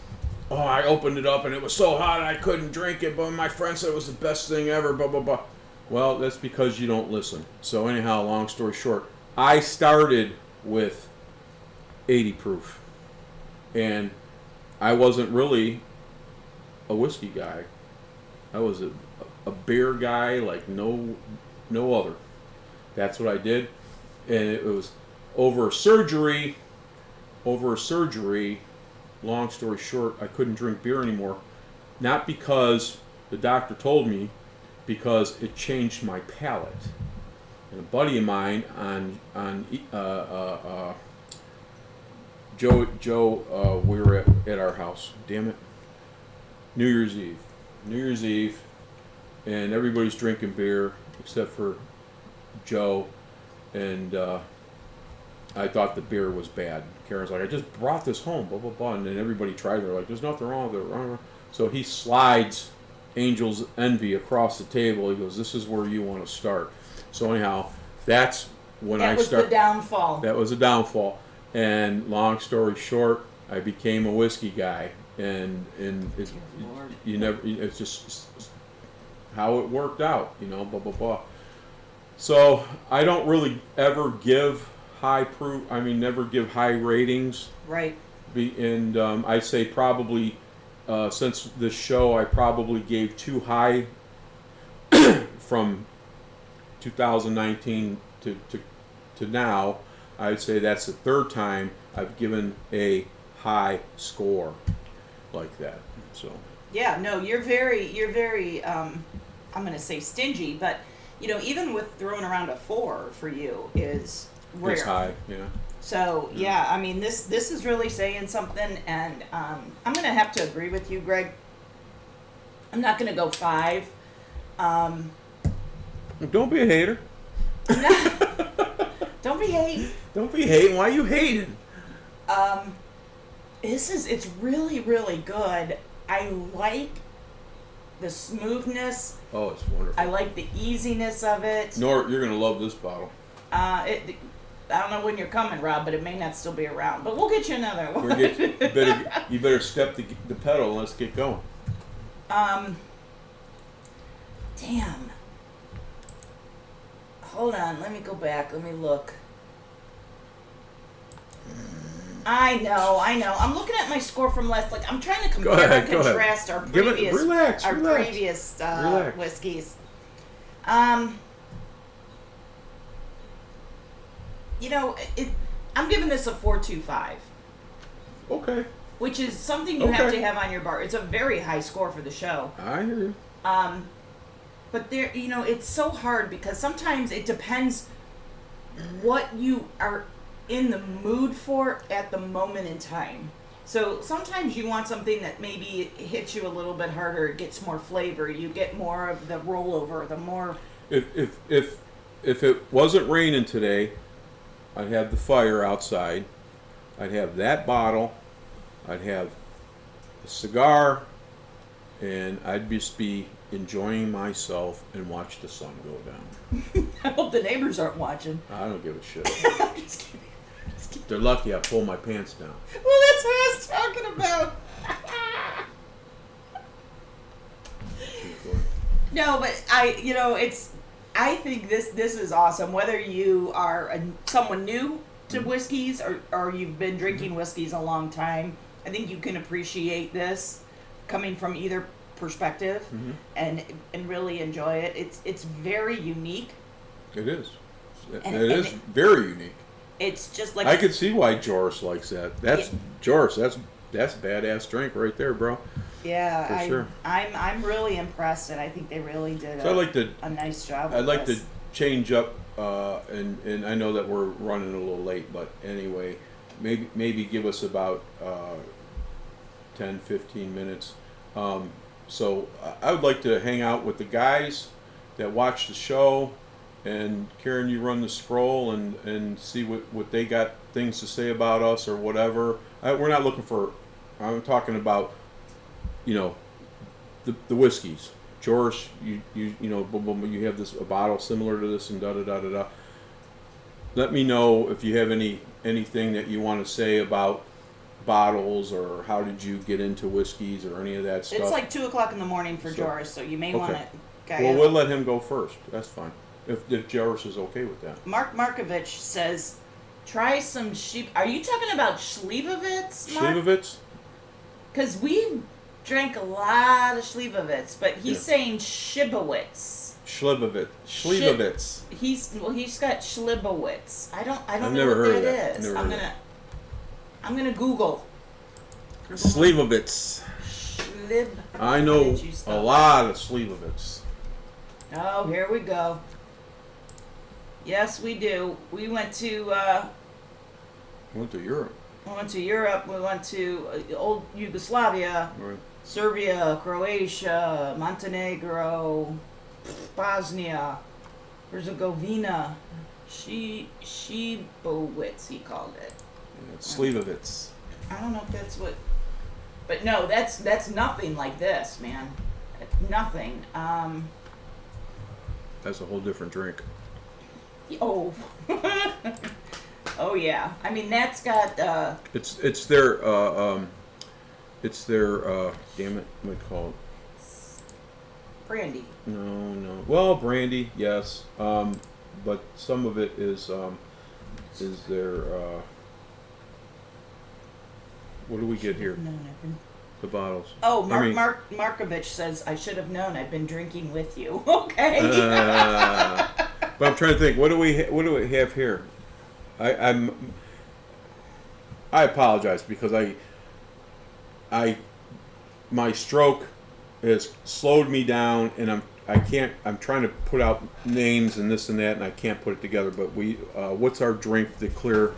I opened it up and it was so hot I couldn't drink it, but my friend said it was the best thing ever, blah, blah, blah. Well, that's because you don't listen. So anyhow, long story short, I started with 80 proof, and I wasn't really a whiskey guy. I was a beer guy like no other. That's what I did, and it was over a surgery. Long story short, I couldn't drink beer anymore, not because the doctor told me, because it changed my palate. And a buddy of mine Joe, we were at our house. Damn it, New Year's Eve, and everybody's drinking beer except for Joe, and I thought the beer was bad. Karen's like, I just brought this home, blah, blah, blah. And then everybody tried it. They're like, there's nothing wrong with it. So he slides Angel's Envy across the table. He goes, this is where you want to start. So anyhow, that's when I started. That was the downfall. That was a downfall. And long story short, I became a whiskey guy. And it's just how it worked out, blah, blah, blah. So I don't really ever give never give high ratings. Right. And I say probably, since this show, I probably gave too high from 2019 to now. I'd say that's the 3rd time I've given a high score like that. So. Yeah, no, you're very, I'm going to say stingy, but, even with throwing around a 4 for you is rare. It's high, yeah. So, yeah, I mean, this is really saying something, and I'm going to have to agree with you, Greg. I'm not going to go 5. Don't be a hater. Don't be hating. Don't be hating. Why are you hating? It's really, really good. I like the smoothness. Oh, it's wonderful. I like the easiness of it. Nor, you're going to love this bottle. I don't know when you're coming, Rob, but it may not still be around. But we'll get you another one. You better step the pedal and let's get going. Damn. Hold on, let me go back. Let me look. I know. I'm looking at my score from last. I'm trying to compare and contrast our previous whiskeys. I'm giving this a 4.25. Okay. which is something you have Okay. to have on your bar. It's a very high score for the show. I hear you. But there, it's so hard because sometimes it depends what you are in the mood for at the moment in time. So sometimes you want something that maybe hits you a little bit harder, it gets more flavor, you get more of the rollover, the more. If it wasn't raining today, I'd have the fire outside. I'd have that bottle. I'd have a cigar, and I'd just be enjoying myself and watch the sun go down. I hope the neighbors aren't watching. I don't give a shit. I'm just kidding. They're lucky I pull my pants down. Well, that's what I was talking about. No, but I think this is awesome. Whether you are someone new to whiskeys or you've been drinking whiskeys a long time, I think you can appreciate this coming from either perspective and really enjoy it. It's very unique. It is. And It is very unique. It's just like I could see why Joris likes that. That's Joris. That's a badass drink right there, bro. yeah. For sure. I'm really impressed, and I think they really did So I'd like to. a nice job. I'd with like this. to change up, and I know that we're running a little late, but anyway, maybe give us about 10, 15 minutes. So I would like to hang out with the guys that watch the show, and Karen, you run the scroll and see what they got things to say about us or whatever. We're not looking for. I'm talking about, the whiskeys. Joris, you have a bottle similar to this and da da da da da. Let me know if you have anything that you want to say about bottles, or how did you get into whiskeys, or any of that stuff. It's like 2:00 in the morning for Joris, so you may want to. Well, we'll let him go first. That's fine. If Joris is okay with that. Mark Markovich says, try some sheep. Are you talking about Slivovitz, Mark? Slivovitz? Because we drank a lot of Slivovitz, but he's saying Shibowitz. Slivovitz. He's got Schlibowitz. I don't I've know never what heard that of that. is. Never heard I'm gonna Google. Slivovitz. Schlib. I know a lot of Slivovitz. Oh, here we go. Yes, we do. We went to Went to Europe. We went to Europe. We went to old Yugoslavia, Right. Serbia, Croatia, Montenegro, Bosnia, Herzegovina, Shibowitz, he called it. Yeah, Slivovitz. I don't know if that's what, but no, that's nothing like this, man. Nothing. That's a whole different drink. Oh. Oh yeah. I mean, that's got. It's their damn it, what do you call it? Brandy. No. Well, brandy, yes. But some of it is their what do we get here? No, never. The bottles. Oh, I mean- Mark Markovich says, I should have known. I've been drinking with you. Okay. But I'm trying to think. What do we have here? I apologize because my stroke has slowed me down, and I'm trying to put out names and this and that, and I can't put it together. But what's our drink? The clear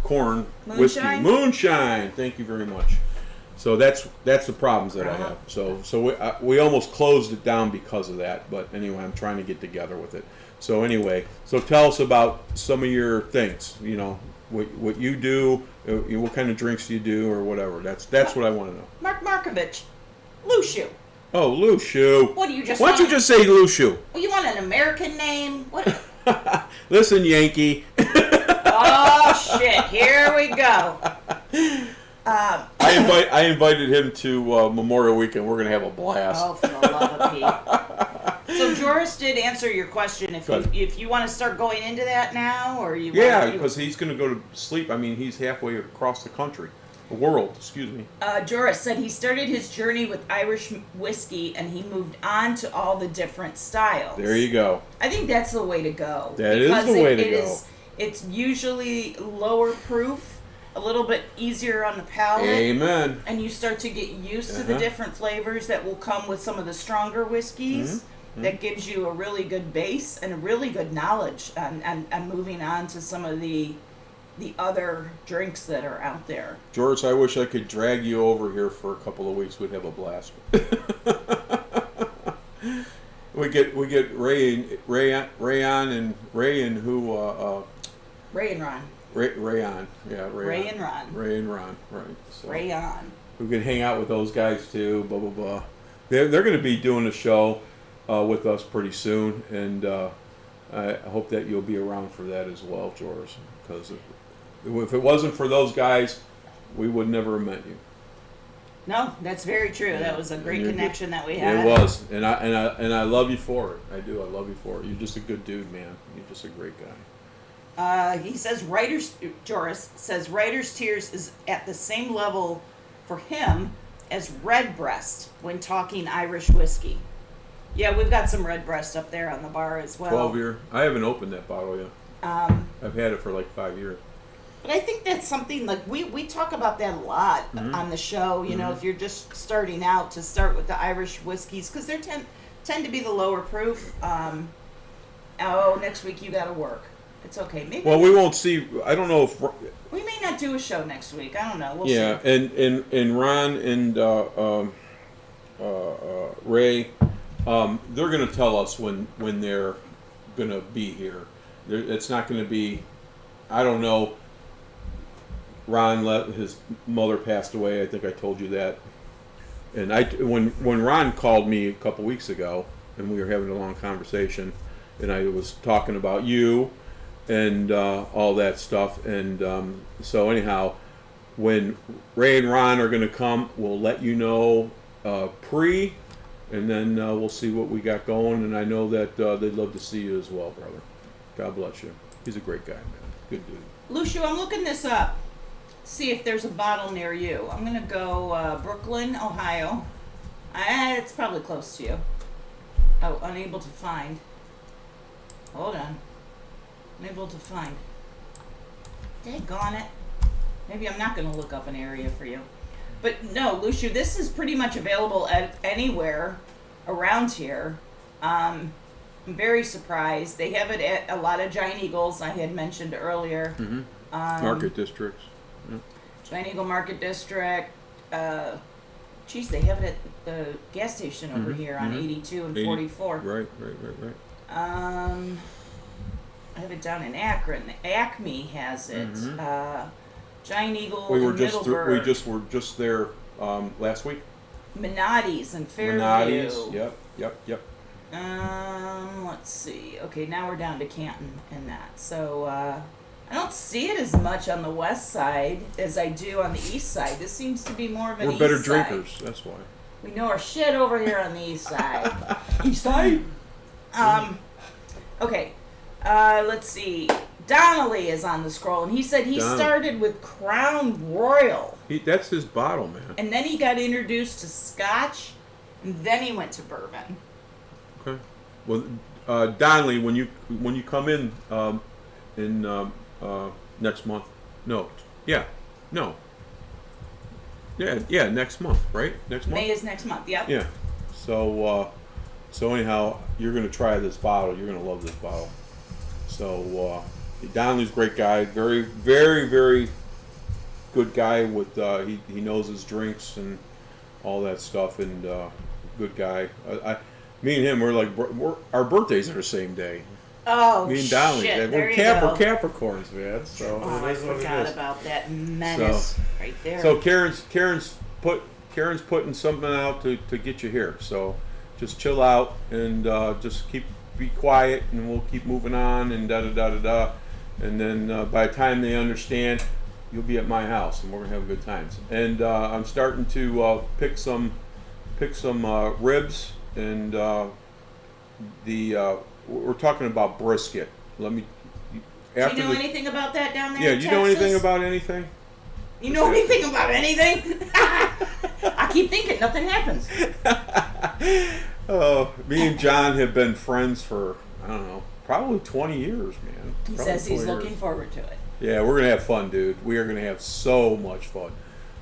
corn whiskey, moonshine. Thank you very much. So that's the problems that I have. So we almost closed it down because of that. But anyway, I'm trying to get together with it. So anyway, tell us about some of your things. What you do, what kind of drinks you do, or whatever. That's what I want to know. Mark Markovich, Lushu. Oh, Lushu. What do you just? Why don't you just say Lushu? Well, you want an American name? What? Listen, Yankee. Oh shit! Here we go. I invited him to Memorial Weekend. We're gonna have a blast. Oh, for the love of Pete. So Joris did answer your question. If you want to start going into that now, or you because he's going to go to sleep. I mean, he's halfway across the country, the world. Excuse me. Joris said he started his journey with Irish whiskey, and he moved on to all the different styles. There you go. I think that's the way to go. That is the way to go. It's usually lower proof, a little bit easier on the palate. Amen. And you start to get used to the different flavors that will come with some of the stronger whiskeys. That gives you a really good base and a really good knowledge on moving on to some of the other drinks that are out there. George, I wish I could drag you over here for a couple of weeks. We'd have a blast. we get Ray and Ray and Ron. Ray and Ron, right. So Ray on. we can hang out with those guys too, blah, blah, blah. They're going to be doing a show with us pretty soon, and I hope that you'll be around for that as well, George, because if it wasn't for those guys, we would never have met you. No, that's very true. That was a great connection that we had. It was, and I love you for it. I do. I love you for it. You're just a good dude, man. You're just a great guy. He says Joris says Writer's Tears is at the same level for him as Redbreast when talking Irish whiskey. Yeah, we've got some Redbreast up there on the bar as well. 12-year. I haven't opened that bottle yet. I've had it for like 5 years. But I think that's something like we talk about that a lot on the show. You know, if you're just starting out, to start with the Irish whiskeys because they tend to be the lower proof. Next week you got to work. It's okay. Maybe. Well, we won't see. I don't know if we may not do a show next week. I don't know. We'll see. And Ron and Ray, they're going to tell us when they're going to be here. It's not going to be. I don't know. Ron his mother passed away. I think I told you that. And when Ron called me a couple weeks ago, and we were having a long conversation, and I was talking about you and all that stuff. And so anyhow, when Ray and Ron are going to come, we'll let you know and then we'll see what we got going. And I know that they'd love to see you as well, brother. God bless you. He's a great guy, man. Good dude. Lucio, I'm looking this up. See if there's a bottle near you. I'm going to go Brooklyn, Ohio. It's probably close to you. Oh, unable to find. Hold on. Unable to find. Daggone it. Maybe I'm not going to look up an area for you. But no, Lucio, this is pretty much available at anywhere around here. I'm very surprised. They have it at a lot of Giant Eagles, I had mentioned earlier. Market districts. Yeah. Giant Eagle Market District. They have it at the gas station over here on 82 and 44. Right. I have it down in Akron. Acme has it. Giant Eagle in Middleburg. We were just there last week. Minotti's in Fairview. Minotti's. Yep. Let's see. Okay, now we're down to Canton and that. So I don't see it as much on the west side as I do on the east side. This seems to be more of an east side. We're better drinkers, that's why. We know our shit over here on the east side. East side? Okay. Let's see. Donnelly is on the scroll, and he said he started with Crown Royal. That's his bottle, man. And then he got introduced to Scotch, and then he went to bourbon. Okay. Well, Donnelly, when you come in next month. Next month, right? Next month? May is next month, yep. Yeah. So anyhow, you're going to try this bottle. You're going to love this bottle. So Donnelly's a great guy. Very, very, very good guy with, he knows his drinks and all that stuff, and good guy. Me and him, our birthdays are the same day. Oh, me and Donnelly, shit. we're Capricorns, man. So I forgot about that menace right there. So Karen's putting something out to get you here. So just chill out and just be quiet, and we'll keep moving on and da. And then by the time they understand, you'll be at my house, and we're gonna have good times. And I'm starting to pick some ribs, and we're talking about brisket. Do you know anything about that down there? Yeah, in you know Texas? anything about anything? You know anything about anything? I keep thinking nothing happens. Me and John have been friends for, I don't know, probably 20 years, man. He Probably says he's 20 looking years. forward to it. Yeah, we're gonna have fun, dude. We are gonna have so much fun.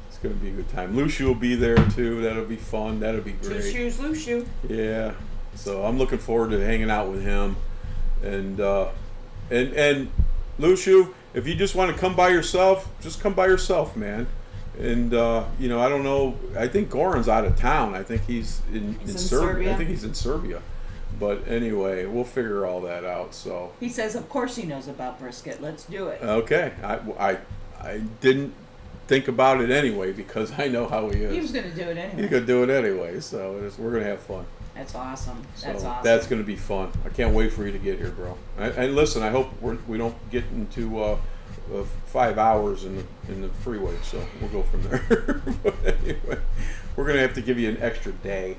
It's gonna be a good time. Lucy will be there too. That'll be fun. That'll be Two great. shoes, loose shoe. Yeah. So I'm looking forward to hanging out with him, and Luciu, if you just want to come by yourself, just come by yourself, man. And you know, I don't know. I think Goran's out of town. I think he's in Serbia. I think he's in Serbia. But anyway, we'll figure all that out. So He says, of course he knows about brisket. Let's do it. okay, I didn't think about it anyway because I know how he is. He was going to do it anyway. He could do it anyway. So we're gonna have fun. That's awesome. So That's awesome. that's gonna be fun. I can't wait for you to get here, bro. And listen, I hope we don't get into 5 hours in the freeway. So we'll go from there. But anyway, we're gonna have to give you an extra day.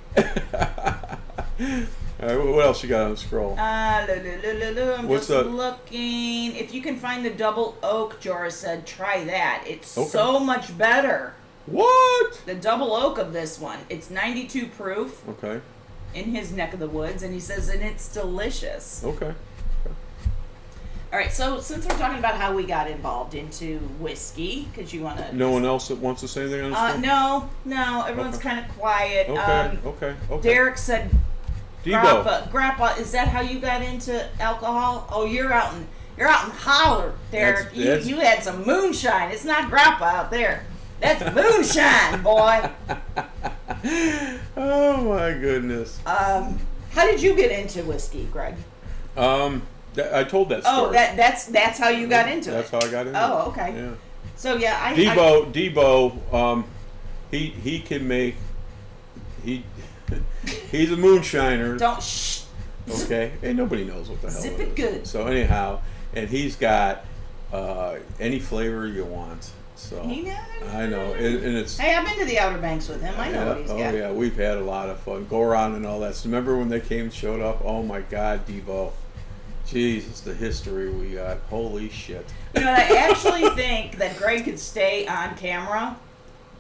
All right, what else you got on the scroll? I'm What's just that? looking. If you can find the double oak, Jorah said, try that. It's Okay. so much better. What? The double oak of this one. It's 92 proof Okay. in his neck of the woods, and he says, and it's delicious. Okay. All right, so since we're talking about how we got involved into whiskey, because you want to... No one else that wants to say anything on this one? No, everyone's Okay. kind of quiet. Okay. Derek said, Debo. Grappa, is that how you got into alcohol? Oh, you're out in holler, Derek. That's- you had some moonshine. It's not grappa out there. That's moonshine, boy. Oh my goodness. How did you get into whiskey, Greg? I told that story. Oh, that's how you got into That's it. how I got into it. Oh, okay. Yeah. So yeah, Debo, he can make he's a moonshiner. Don't shh. Okay, and nobody knows what the hell Zip it it is. good. So anyhow, and he's got any flavor you want. So He knows. I know, and it's. Hey, I've been to the Outer Banks with him. I know Yeah, what he's got. yeah, we've had a lot of fun. Goran and all that. So remember when they showed up? Oh my God, Debo. Jesus, the history we got. Holy shit. You know, I actually think that Greg could stay on camera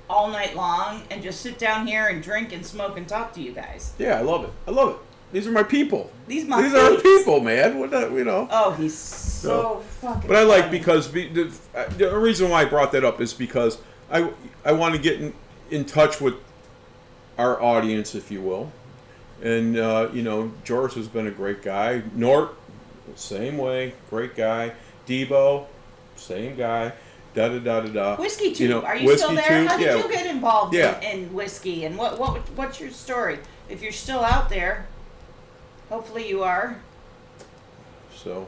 all night long and just sit down here and drink and smoke and talk to you guys. Yeah, I love it. I love it. These are my people. These are our peeps. people, man. What you know. Oh, he's so fucking. But I like funny. because the reason why I brought that up is because I want to get in touch with our audience, if you will, and you know, Joris has been a great guy. Nort, same way, great guy. Debo, same guy. Whiskey Tube. You know, Are you Whiskey still there? Tube, How did yeah. you get involved Yeah. in whiskey? And what's your story? If you're still out there, hopefully you are. So.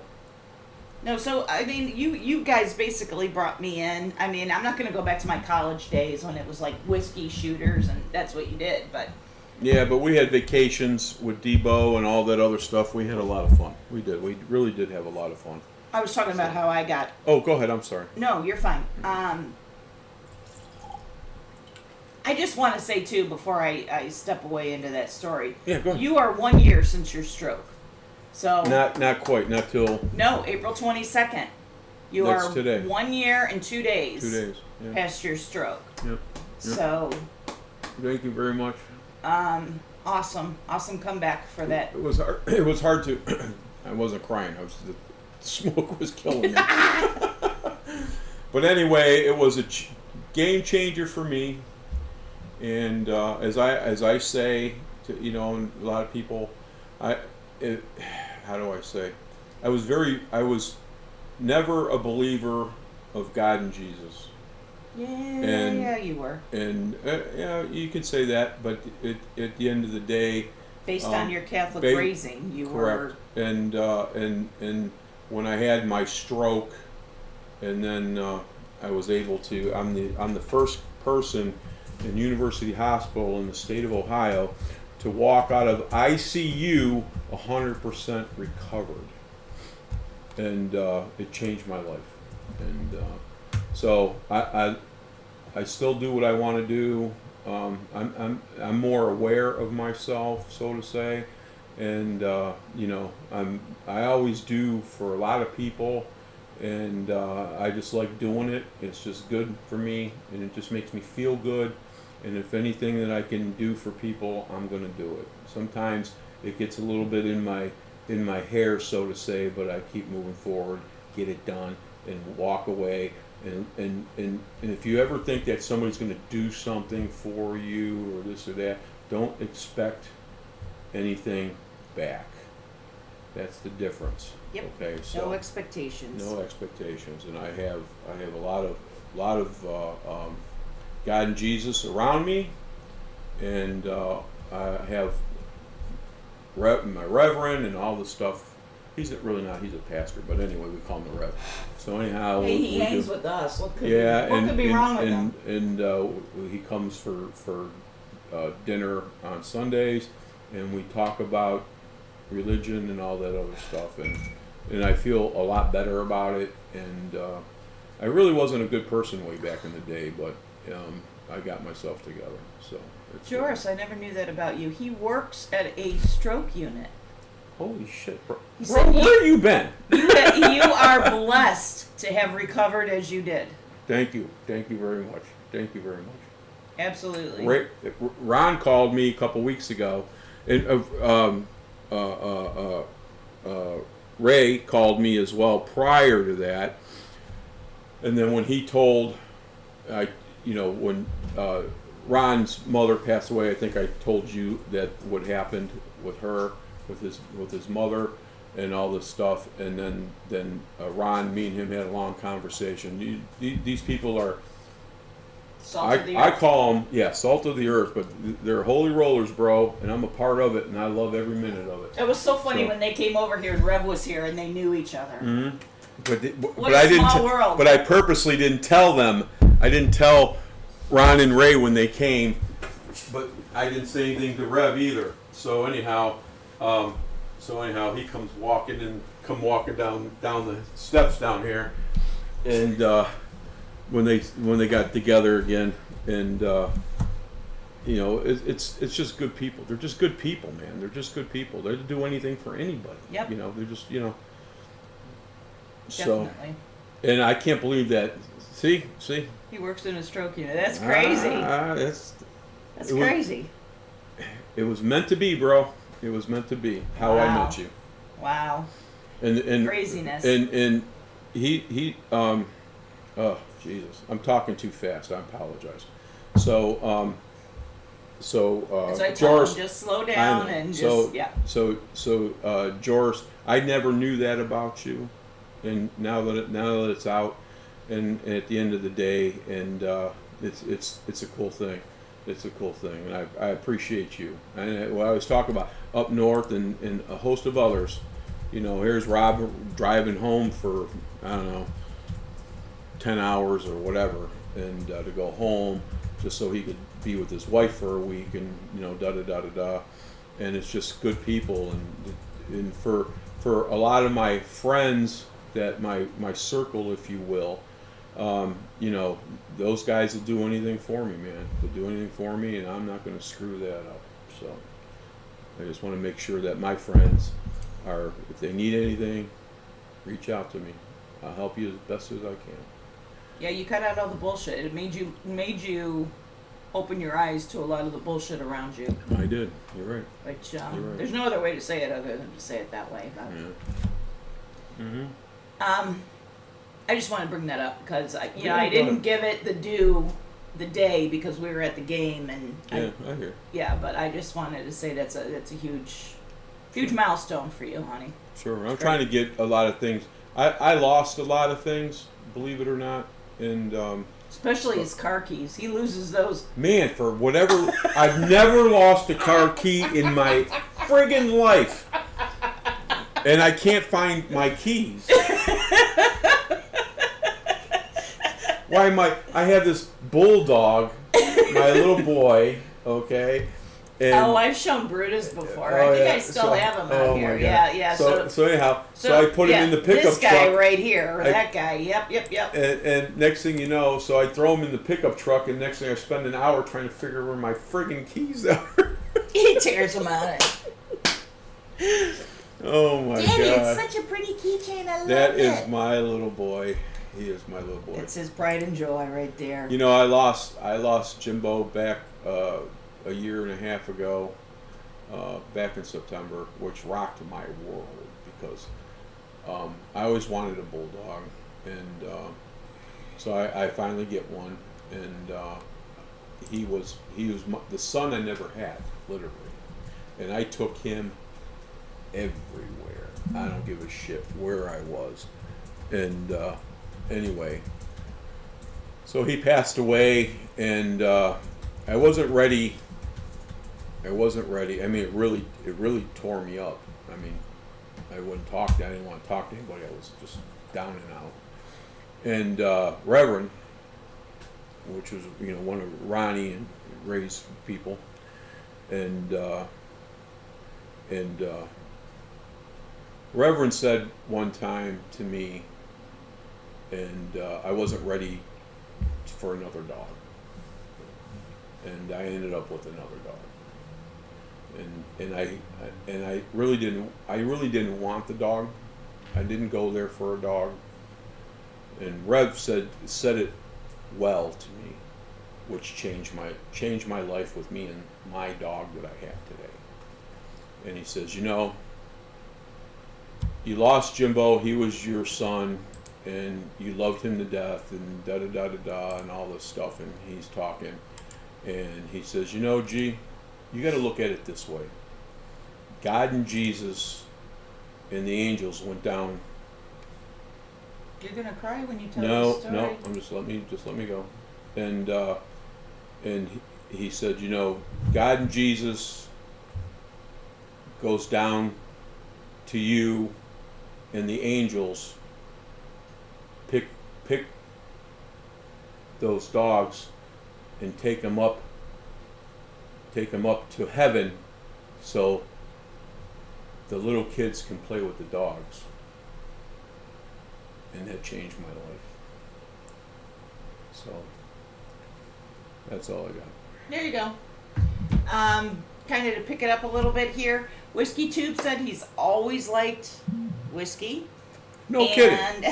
No, so I mean, you guys basically brought me in. I mean, I'm not going to go back to my college days when it was like whiskey shooters and that's what you did, but Yeah, but we had vacations with Debo and all that other stuff. We had a lot of fun. We did. We really did have a lot of fun. I was talking about how I got. Oh, go ahead. I'm sorry. No, you're fine. I just want to say too before I step away into that story. Yeah, go ahead. You are 1 year since your stroke, so Not quite. Not till no, April 22nd. You That's are today. 1 year and 2 days. 2 days. Yeah. Past your stroke. Yep. So, Thank you very much. awesome comeback for that. It was hard. It was hard to. I wasn't crying. The smoke was killing me. But anyway, it was a game changer for me. And as I say to a lot of people, how do I say? I was never a believer of God and Jesus. Yeah, you were. And yeah, you could say that, but at the end of the day, Based on your Catholic raising, you correct. were. And when I had my stroke, and then I was able to. I'm the first person in University Hospital in the state of Ohio to walk out of ICU 100% recovered, and it changed my life. And so I still do what I want to do. I'm more aware of myself, so to say, and I always do for a lot of people, and I just like doing it. It's just good for me, and it just makes me feel good. And if anything that I can do for people, I'm going to do it. Sometimes it gets a little bit in my in my hair, so to say, but I keep moving forward, get it done, and walk away. And if you ever think that somebody's going to do something for you or this or that, don't expect anything back. That's the difference. Yep. Okay. So No expectations. no expectations, and I have a lot of God and Jesus around me, and I have my reverend and all the stuff. He's really not. He's a pastor, but anyway, we call him the Rev. So anyhow, Hey, he hangs with us. What could be wrong with him? And he comes for dinner on Sundays, and we talk about religion and all that other stuff, and I feel a lot better about it. And I really wasn't a good person way back in the day, but I got myself together. So it's Joris, I never knew that about you. He works at a stroke unit. Holy shit, bro! He Bro, said where have you been? You are blessed to have recovered as you did. Thank you very much. Thank you very much. Absolutely. Ron called me a couple weeks ago, and Ray called me as well prior to that. And then when he told, when Ron's mother passed away, I think I told you that what happened with her, with his mother, and all this stuff. And then Ron, me and him had a long conversation. These people are. Salt of the earth. I call them, salt of the earth, but they're holy rollers, bro, and I'm a part of it, and I love every minute of it. It was so funny when they came over here and Rev was here and they knew each other. Mm-hmm. What a small world. But I purposely didn't tell them. I didn't tell Ron and Ray when they came, but I didn't say anything to Rev either. So anyhow, he comes walking down the steps down here, and. When they got together again, and it's just good people. They're just good people, man. They're just good people. They'll do anything for anybody. Yep. They're just Definitely. So, and I can't believe that. See. He works in a stroke unit. That's crazy. That's crazy. It was meant to be, bro. It was meant to be. How I met you. Wow. And craziness. And he oh Jesus, I'm talking too fast. I apologize. So I told Joris, him, just slow down and Joris, I never knew that about you, and now that it's out, and at the end of the day, and it's a cool thing. It's a cool thing, and I appreciate you. And what I was talking about up north and a host of others, here's Rob driving home for, I don't know, 10 hours or whatever, and to go home just so he could be with his wife for a week, and and it's just good people, and for a lot of my friends, that my circle, if you will, those guys will do anything for me, man. They'll do anything for me, and I'm not going to screw that up. So I just want to make sure that my friends are, if they need anything, reach out to me. I'll help you as best as I can. Yeah, you cut out all the bullshit. It made you open your eyes to a lot of the bullshit around you. I did. You're right. Which You're right. There's no other way to say it other than to say it that way. But, Mm-hmm. I just want to bring that up because I didn't give it the day because we were at the game, and I hear. Yeah, but I just wanted to say that's a huge milestone for you, honey. Sure. I'm trying to get a lot of things. I lost a lot of things, believe it or not. And especially his car keys. He loses those. Man, for whatever, I've never lost a car key in my friggin' life, and I can't find my keys. I have this bulldog, my little boy, okay. And, I've shown Brutus before. I think I still have him out here. Yeah. So anyhow, I put him in the pickup truck. This guy right here, or that guy. Yep. And next thing you know, so I throw him in the pickup truck, and next thing I spend an hour trying to figure where my friggin' keys are. He tears them out. Oh my Daddy, God! it's such a pretty keychain. I love it. That is my little boy. He is my little boy. It's his pride and joy right there. I lost Jimbo back a year and a half ago. back in September, which rocked my world because I always wanted a bulldog, and so I finally get one, and he was the son I never had, literally, and I took him everywhere. I don't give a shit where I was, and anyway, so he passed away, and I wasn't ready. I mean, it really tore me up. I mean, I didn't want to talk to anybody. I was just down and out. And Reverend, which was one of Ronnie and Ray's people, and Reverend said one time to me, and I wasn't ready for another dog, and I ended up with another dog. And I really didn't want the dog. I didn't go there for a dog. And Rev said it well to me, which changed my life with me and my dog that I have today. And he says, you lost Jimbo. He was your son, and you loved him to death, and da da da da da, and all this stuff. And he's talking, and he says, G, you got to look at it this way. God and Jesus and the angels went down. You're gonna cry when you tell this story. No. Let me go. And he said, God and Jesus goes down to you, and the angels pick those dogs and take them up to heaven so the little kids can play with the dogs. And that changed my life. So that's all I got. There you go. Kind of to pick it up a little bit here, Whiskey Tube said he's always liked whiskey. No kidding. And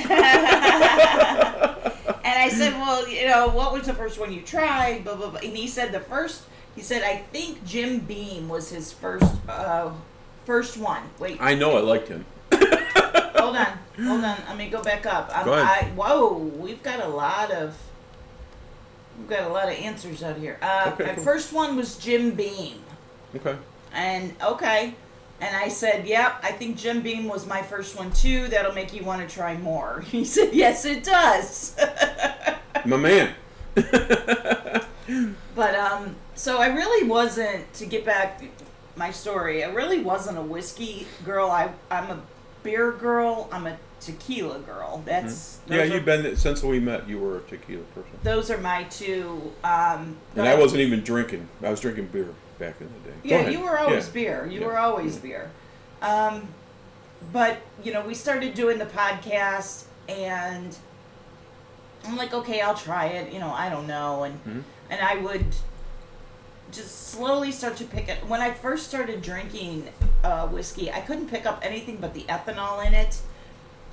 I said, well, what was the first one you tried? Blah, blah, blah. And he said I think Jim Beam was his first one. Wait. I know I liked him. Hold on. Let me go back up. Go ahead. We've got a lot of answers out here. Okay, my cool. first one was Jim Beam. Okay. And I said, yep, I think Jim Beam was my first one too. That'll make you want to try more. He said, yes, it does. My man. But so I really wasn't, to get back my story, I really wasn't a whiskey girl. I'm a beer girl. I'm a tequila girl. That's you've been since we met. You were a tequila person. Those are my two. And I wasn't even drinking. I was drinking beer back in the day. Yeah, you were always beer. You were always beer. But we started doing the podcast, and I'm like, okay, I'll try it. I don't know, and I would just slowly start to pick it. When I first started drinking whiskey, I couldn't pick up anything but the ethanol in it.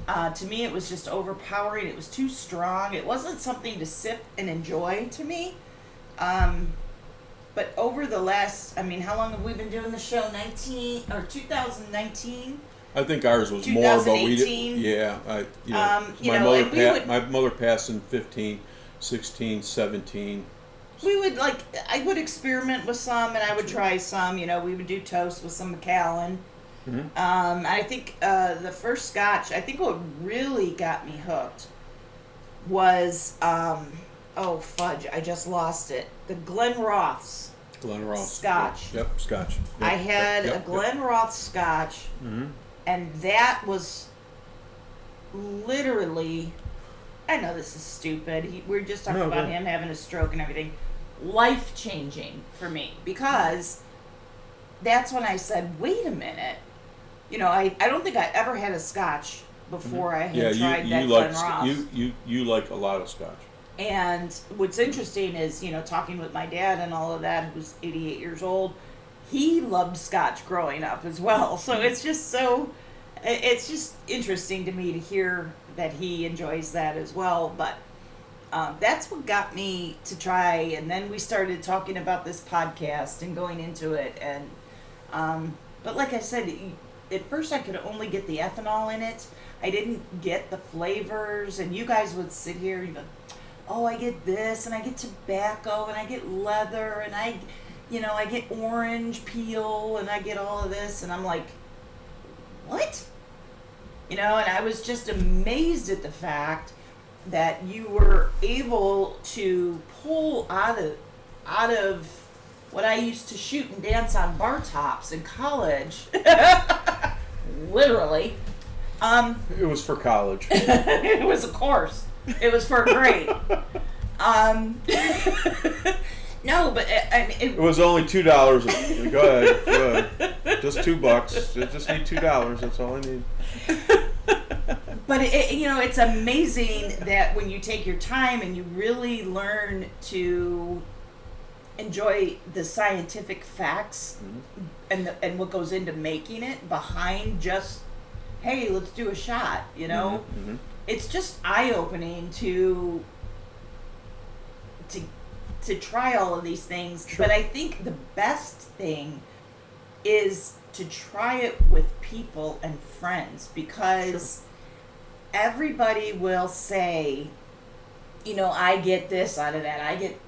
To me, it was just overpowering. It was too strong. It wasn't something to sip and enjoy to me. But over the last, how long have we been doing the show? 2019? I think ours was more, but we didn't. 2018. Yeah, my mother passed in 15, 16, 17. I would experiment with some, and I would try some. We would do toast with some Macallan. I think the first Scotch, I think what really got me hooked was, oh fudge, I just lost it. The Glenrothes. Scotch. Yep, Scotch. Yep, I had a Glenrothes Scotch, and that was literally, I know this is stupid. We're just talking about him having a stroke and everything. Life-changing for me, because that's when I said, wait a minute. I don't think I ever had a Scotch before I had tried that Glenrothes. You like a lot of Scotch. And what's interesting is, talking with my dad and all of that, who's 88 years old, he loved Scotch growing up as well. So it's just interesting to me to hear that he enjoys that as well. But that's what got me to try. And then we started talking about this podcast and going into it. And But like I said, at first I could only get the ethanol in it. I didn't get the flavors, and you guys would sit here and go, oh, I get this, and I get tobacco, and I get leather, and I get orange peel, and I get all of this, and I'm like, what? And I was just amazed at the fact that you were able to pull out of what I used to shoot and dance on bar tops in college, literally. It was for college. It was a course. It was for a grade. No, but I mean, it was only $2. Go ahead. Just $2. I just need $2. That's all I need. But it's amazing that when you take your time and you really learn to enjoy the scientific facts and what goes into making it behind just, hey, let's do a shot. It's just eye-opening to try all of these things. Sure. But I think the best thing is to try it with people and friends, because everybody will say, I get this out of that. I get,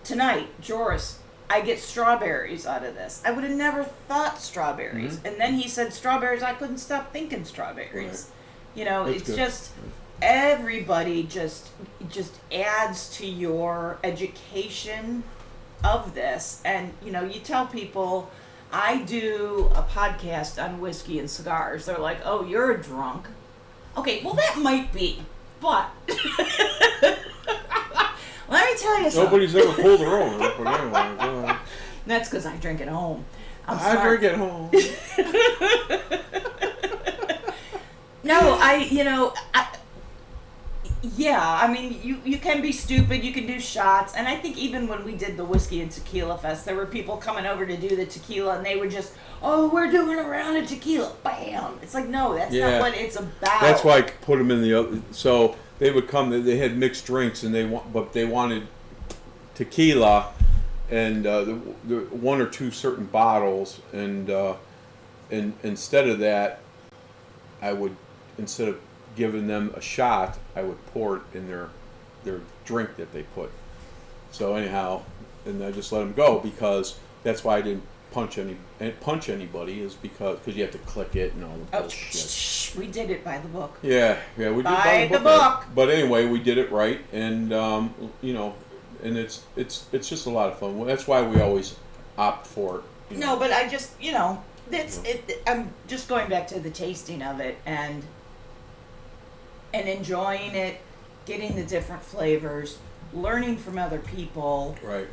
tonight, Joris, I get strawberries out of this. I would have never thought strawberries. Mm-hmm. And then he said strawberries. I couldn't stop thinking strawberries. Right. That's it's good. just everybody just adds to your education of this. And, you tell people, I do a podcast on whiskey and cigars. They're like, oh, you're a drunk. Okay, well, that might be, but let me tell you something. Nobody's ever pulled their own. But anyway, go ahead. That's because I drink at home. I drink at home. No, I mean, you can be stupid, you can do shots, and I think even when we did the Whiskey and Tequila Fest, there were people coming over to do the tequila, and they were just, oh, we're doing a round of tequila, bam! It's like, no, that's not what it's about. That's why I put them in the other, so they would come, they had mixed drinks, and but they wanted tequila, and the one or two certain bottles, and instead of that, I would, instead of giving them a shot, I would pour it in their drink that they put. So anyhow, and I just let them go, because that's why I didn't punch anybody, is because you have to click it and all the bullshit. We did it by the book. Yeah, we did by the book. But anyway, we did it right, and and it's just a lot of fun. Well, that's why we always opt for it. No, but I just that's it. I'm just going back to the tasting of it and enjoying it, getting the different flavors, learning from other people. Right.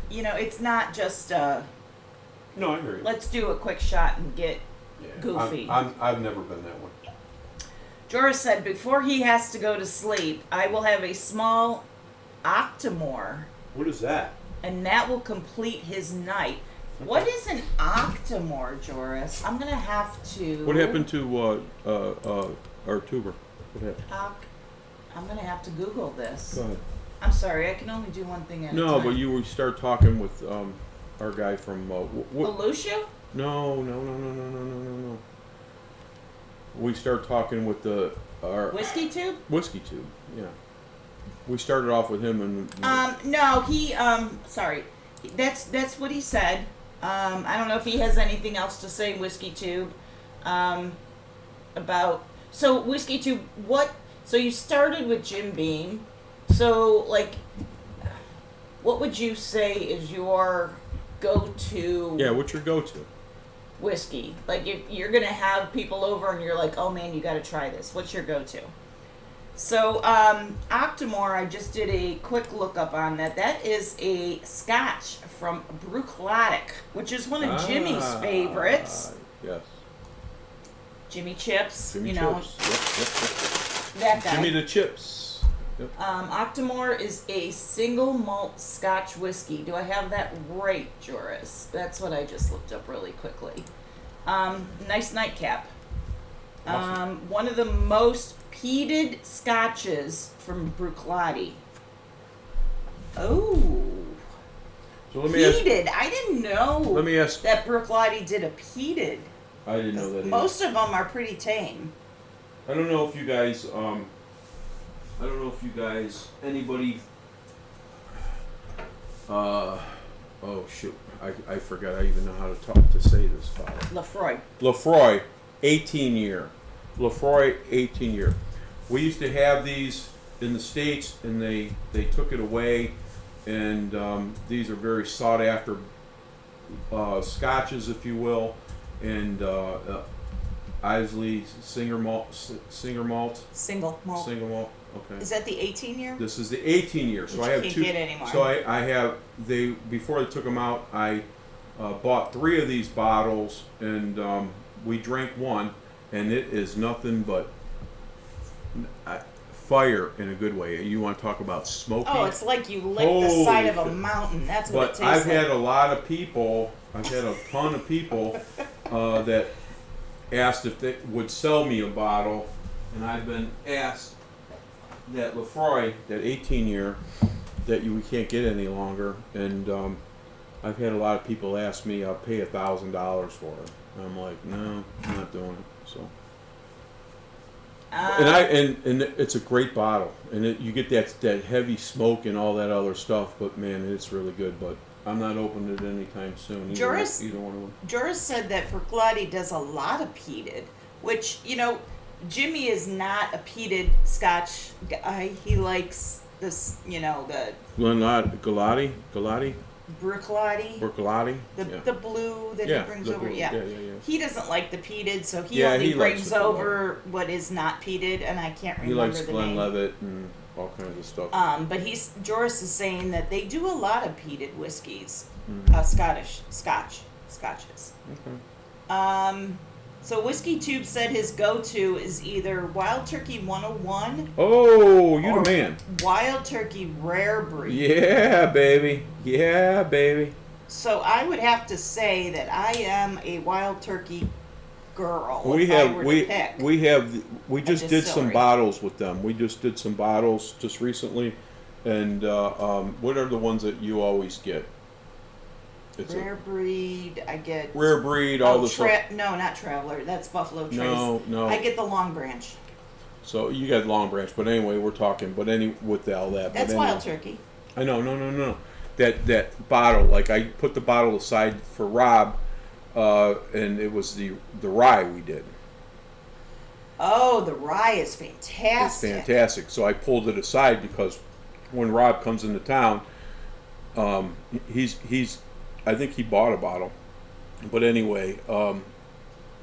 It's not just No, I agree. let's do a quick shot and get goofy. I've never been that one. Joris said before he has to go to sleep, I will have a small Octomore, What is that? and that will complete his night. What is an Octomore, Joris? I'm gonna have to. What happened to our tuber? What happened? I'm gonna have to Google this. Go ahead. I'm sorry, I can only do one thing at a time. No, but you would start talking with our guy from Belushi? No. We start talking with our Whiskey Tube? Whiskey Tube. Yeah. We started off with him and. No, he sorry. That's what he said. I don't know if he has anything else to say, Whiskey Tube. About so Whiskey Tube, so you started with Jim Beam. So what would you say is your go-to? Yeah, what's your go-to? Whiskey. Like if you're gonna have people over and you're like, oh man, you got to try this. What's your go-to? So Octomore, I just did a quick look up on that. That is a Scotch from Bruichladdich, which is one of Jimmy's favorites. Yes. Jimmy Chips. Jimmy Chips. Yep. That guy. Jimmy the Chips. Yep. Octomore is a single malt Scotch whiskey. Do I have that right, Joris? That's what I just looked up really quickly. Nice nightcap. Awesome. One of the most peated scotches from Bruichladdich. Oh. So let me ask. Peated. I didn't know Let me ask. that Brooklotti did a peated. I didn't know that either. Most of them are pretty tame. I don't know if you guys. Anybody. Oh shoot! I forgot. I even know how to say this bottle. Lefroy, 18 year. Lefroy 18 year. We used to have these in the States, and they took it away, and these are very sought after scotches, if you will, and Islay Single Malt. Single malt. Single malt. Okay. Is that the 18 year? This is the 18 year. So Which I have you two. can't get anymore. So I have before they took them out. I bought 3 of these bottles, and we drank one, and it is nothing but fire in a good way. You want to talk about smoky? Oh, it's like you lick the side of a mountain. That's what it tastes like. But I've had a lot of people. I've had a ton of people that asked if they would sell me a bottle, and I've been asked that Lefroy, that 18 year, that we can't get any longer, and I've had a lot of people ask me, I'll pay $1,000 for it. And I'm like, no, I'm not doing it. So, and it's a great bottle, and you get that heavy smoke and all that other stuff. But man, it's really good. But I'm not opening it anytime soon. Either one of them. Joris said that Brooklotti does a lot of peated, which Jimmy is not a peated Scotch guy. He likes this, the Galati, Brooklotti, the blue that he brings over. Blue. Yeah. He doesn't like the peated, so he only brings over what is not peated, and I can't remember the name. He likes Glenlivet and all kinds of stuff. But Joris is saying that they do a lot of peated whiskeys, Scotches. Okay. So Whiskey Tube said his go-to is either Wild Turkey 101. Oh, you the man. Wild Turkey Rare Breed. Yeah, baby. So I would have to say that I am a Wild Turkey girl. We just did some bottles with them. We just did some bottles just recently, and what are the ones that you always get? It's Rare Breed. I get Rare Breed. All the stuff. No, not Traveler. That's Buffalo Trace. No. I get the Long Branch. So you got Long Branch, but anyway, we're talking. But with all that. That's Wild Turkey. I know. No. That bottle, like I put the bottle aside for Rob, and it was the rye we did. Oh, the rye is fantastic. It's fantastic. So I pulled it aside because when Rob comes into town, he's I think he bought a bottle, but anyway,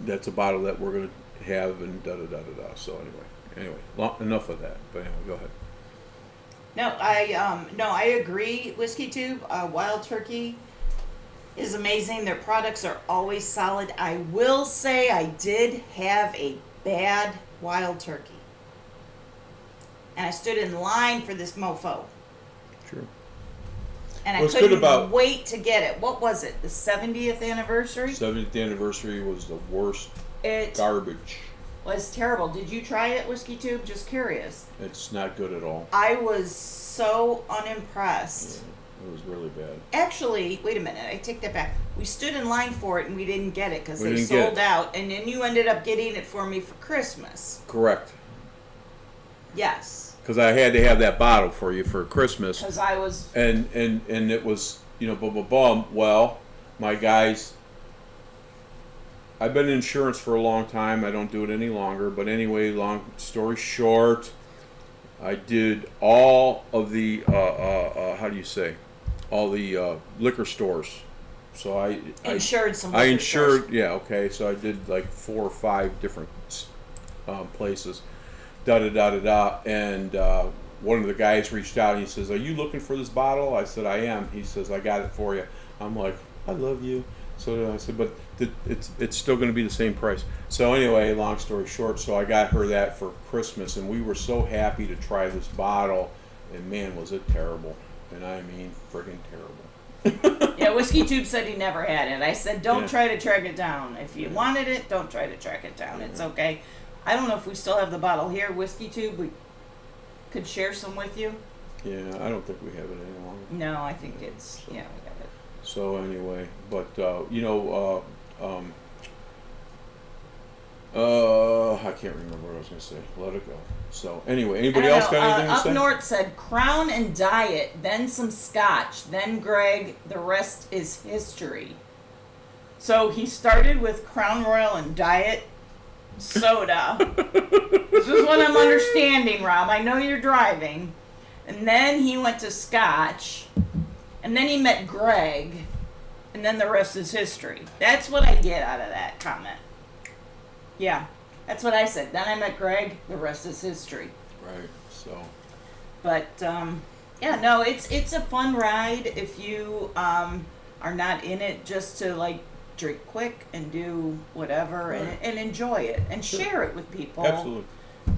that's a bottle that we're gonna have and da da da da da. So anyway, enough of that. But anyway, go ahead. No, I agree. Whiskey Tube, Wild Turkey is amazing. Their products are always solid. I will say I did have a bad Wild Turkey, and I stood in line for this mofo. True. And I couldn't wait to get it. What was it? The 70th anniversary? 70th anniversary was the worst garbage. Was terrible. Did you try it, Whiskey Tube? Just curious. It's not good at all. I was so unimpressed. Yeah, it was really bad. Actually, wait a minute. I take that back. We stood in line for it and we didn't get it because they sold out. And then you ended up getting it for me for Christmas. Correct. Yes. Because I had to have that bottle for you for Christmas. Because I was... And it was, well, my guys... I've been in insurance for a long time. I don't do it any longer. But anyway, long story short, I did all of the, all the liquor stores. So I insured some liquor stores. Yeah, okay. So I did like 4 or 5 different places. Da-da-da-da-da, and one of the guys reached out and he says, "Are you looking for this bottle?" I said, "I am." He says, "I got it for you." I'm like, "I love you." So I said, "But it's still going to be the same price." So anyway, long story short, so I got her that for Christmas, and we were so happy to try this bottle, and man, was it terrible. And I mean, friggin' terrible. Yeah, Whiskey Tube said he never had it. I said, don't try to track it down. If you wanted it, don't try to track it down. It's okay. I don't know if we still have the bottle here, Whiskey Tube. We could share some with you. Yeah, I don't think we have it any longer. No, I think it's, we got it. So anyway, but I can't remember what I was going to say. Let it go. So anyway, anybody else got anything to say? Up North said Crown and Diet, then some Scotch, then Greg. The rest is history. So he started with Crown Royal and Diet soda. This is what I'm understanding, Rob. I know you're driving. And then he went to Scotch. And then he met Greg. And then the rest is history. That's what I get out of that comment. Yeah, that's what I said. Then I met Greg. The rest is history. Right. So. But yeah, no, it's a fun ride if you are not in it just to like drink quick and do whatever Right. and enjoy it and Sure. share it with people. Absolutely.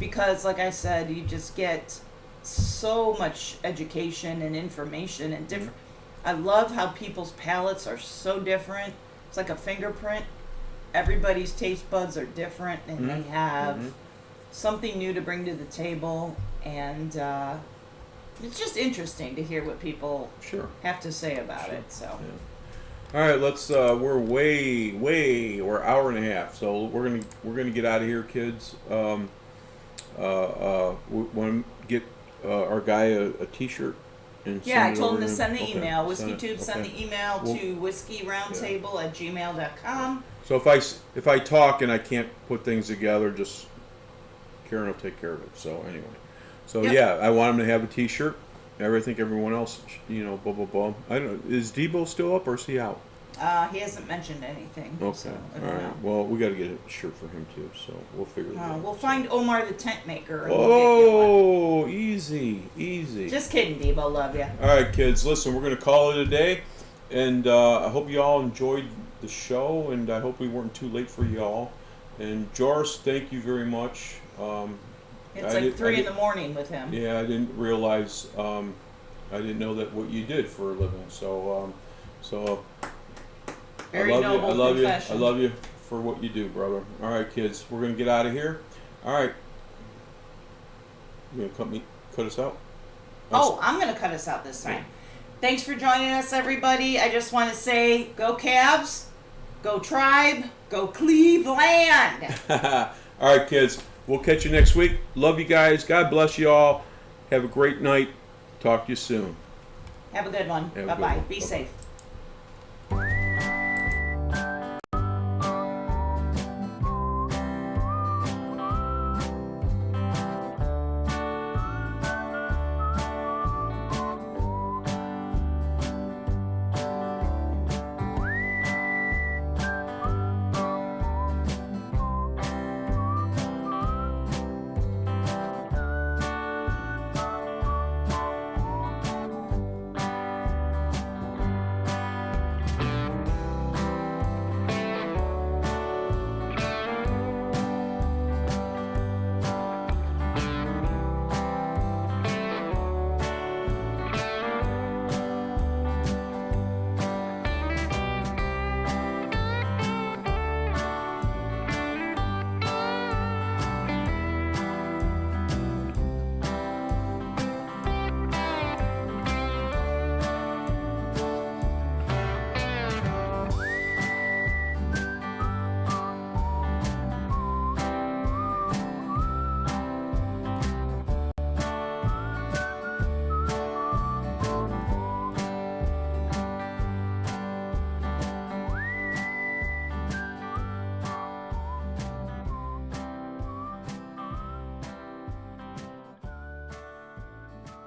Because, like I said, you just get so much education and information and different. I love how people's palates are so different. It's like a fingerprint. Everybody's taste buds are different, and they have something new to bring to the table, and it's just interesting to hear what people Sure. have to say about it. So, Yeah. All right, let's. We're we're hour and a half, so we're gonna get out of here, kids. We want to get our guy a T-shirt. And yeah, I send it told over him to send the Okay, email. send it. WhiskeyTube, send Okay. the email to whiskeyroundtable@gmail.com. So if I talk and I can't put things together, just Karen will take care of it. So anyway, so Yep. yeah, I want him to have a T-shirt. I think everyone else, blah blah blah. I don't. Is Debo still up or is he out? He hasn't mentioned anything. Okay. So I All don't right. know. Well, we got to get a shirt for him too. So we'll figure it out. We'll find Omar the tent maker. And we'll get you one. Oh, easy. Just kidding, Debo. Love you. All right, kids. Listen, we're gonna call it a day, and I hope you all enjoyed the show, and I hope we weren't too late for you all. And Joris, thank you very much. It's like 3 in the morning with him. Yeah, I didn't realize. I didn't know that what you did for a living. So, Very I love noble you. I love you. I profession. love you for what you do, brother. All right, kids. We're gonna get out of here. All right. You gonna cut us out? Oh, I'm going to cut us out this time. Thanks for joining us, everybody. I just want to say, go Cavs, go Tribe, go Cleveland. All right, kids. We'll catch you next week. Love you guys. God bless you all. Have a great night. Talk to you soon. Have a good one. Have a good Bye-bye. one. Be Bye-bye. safe.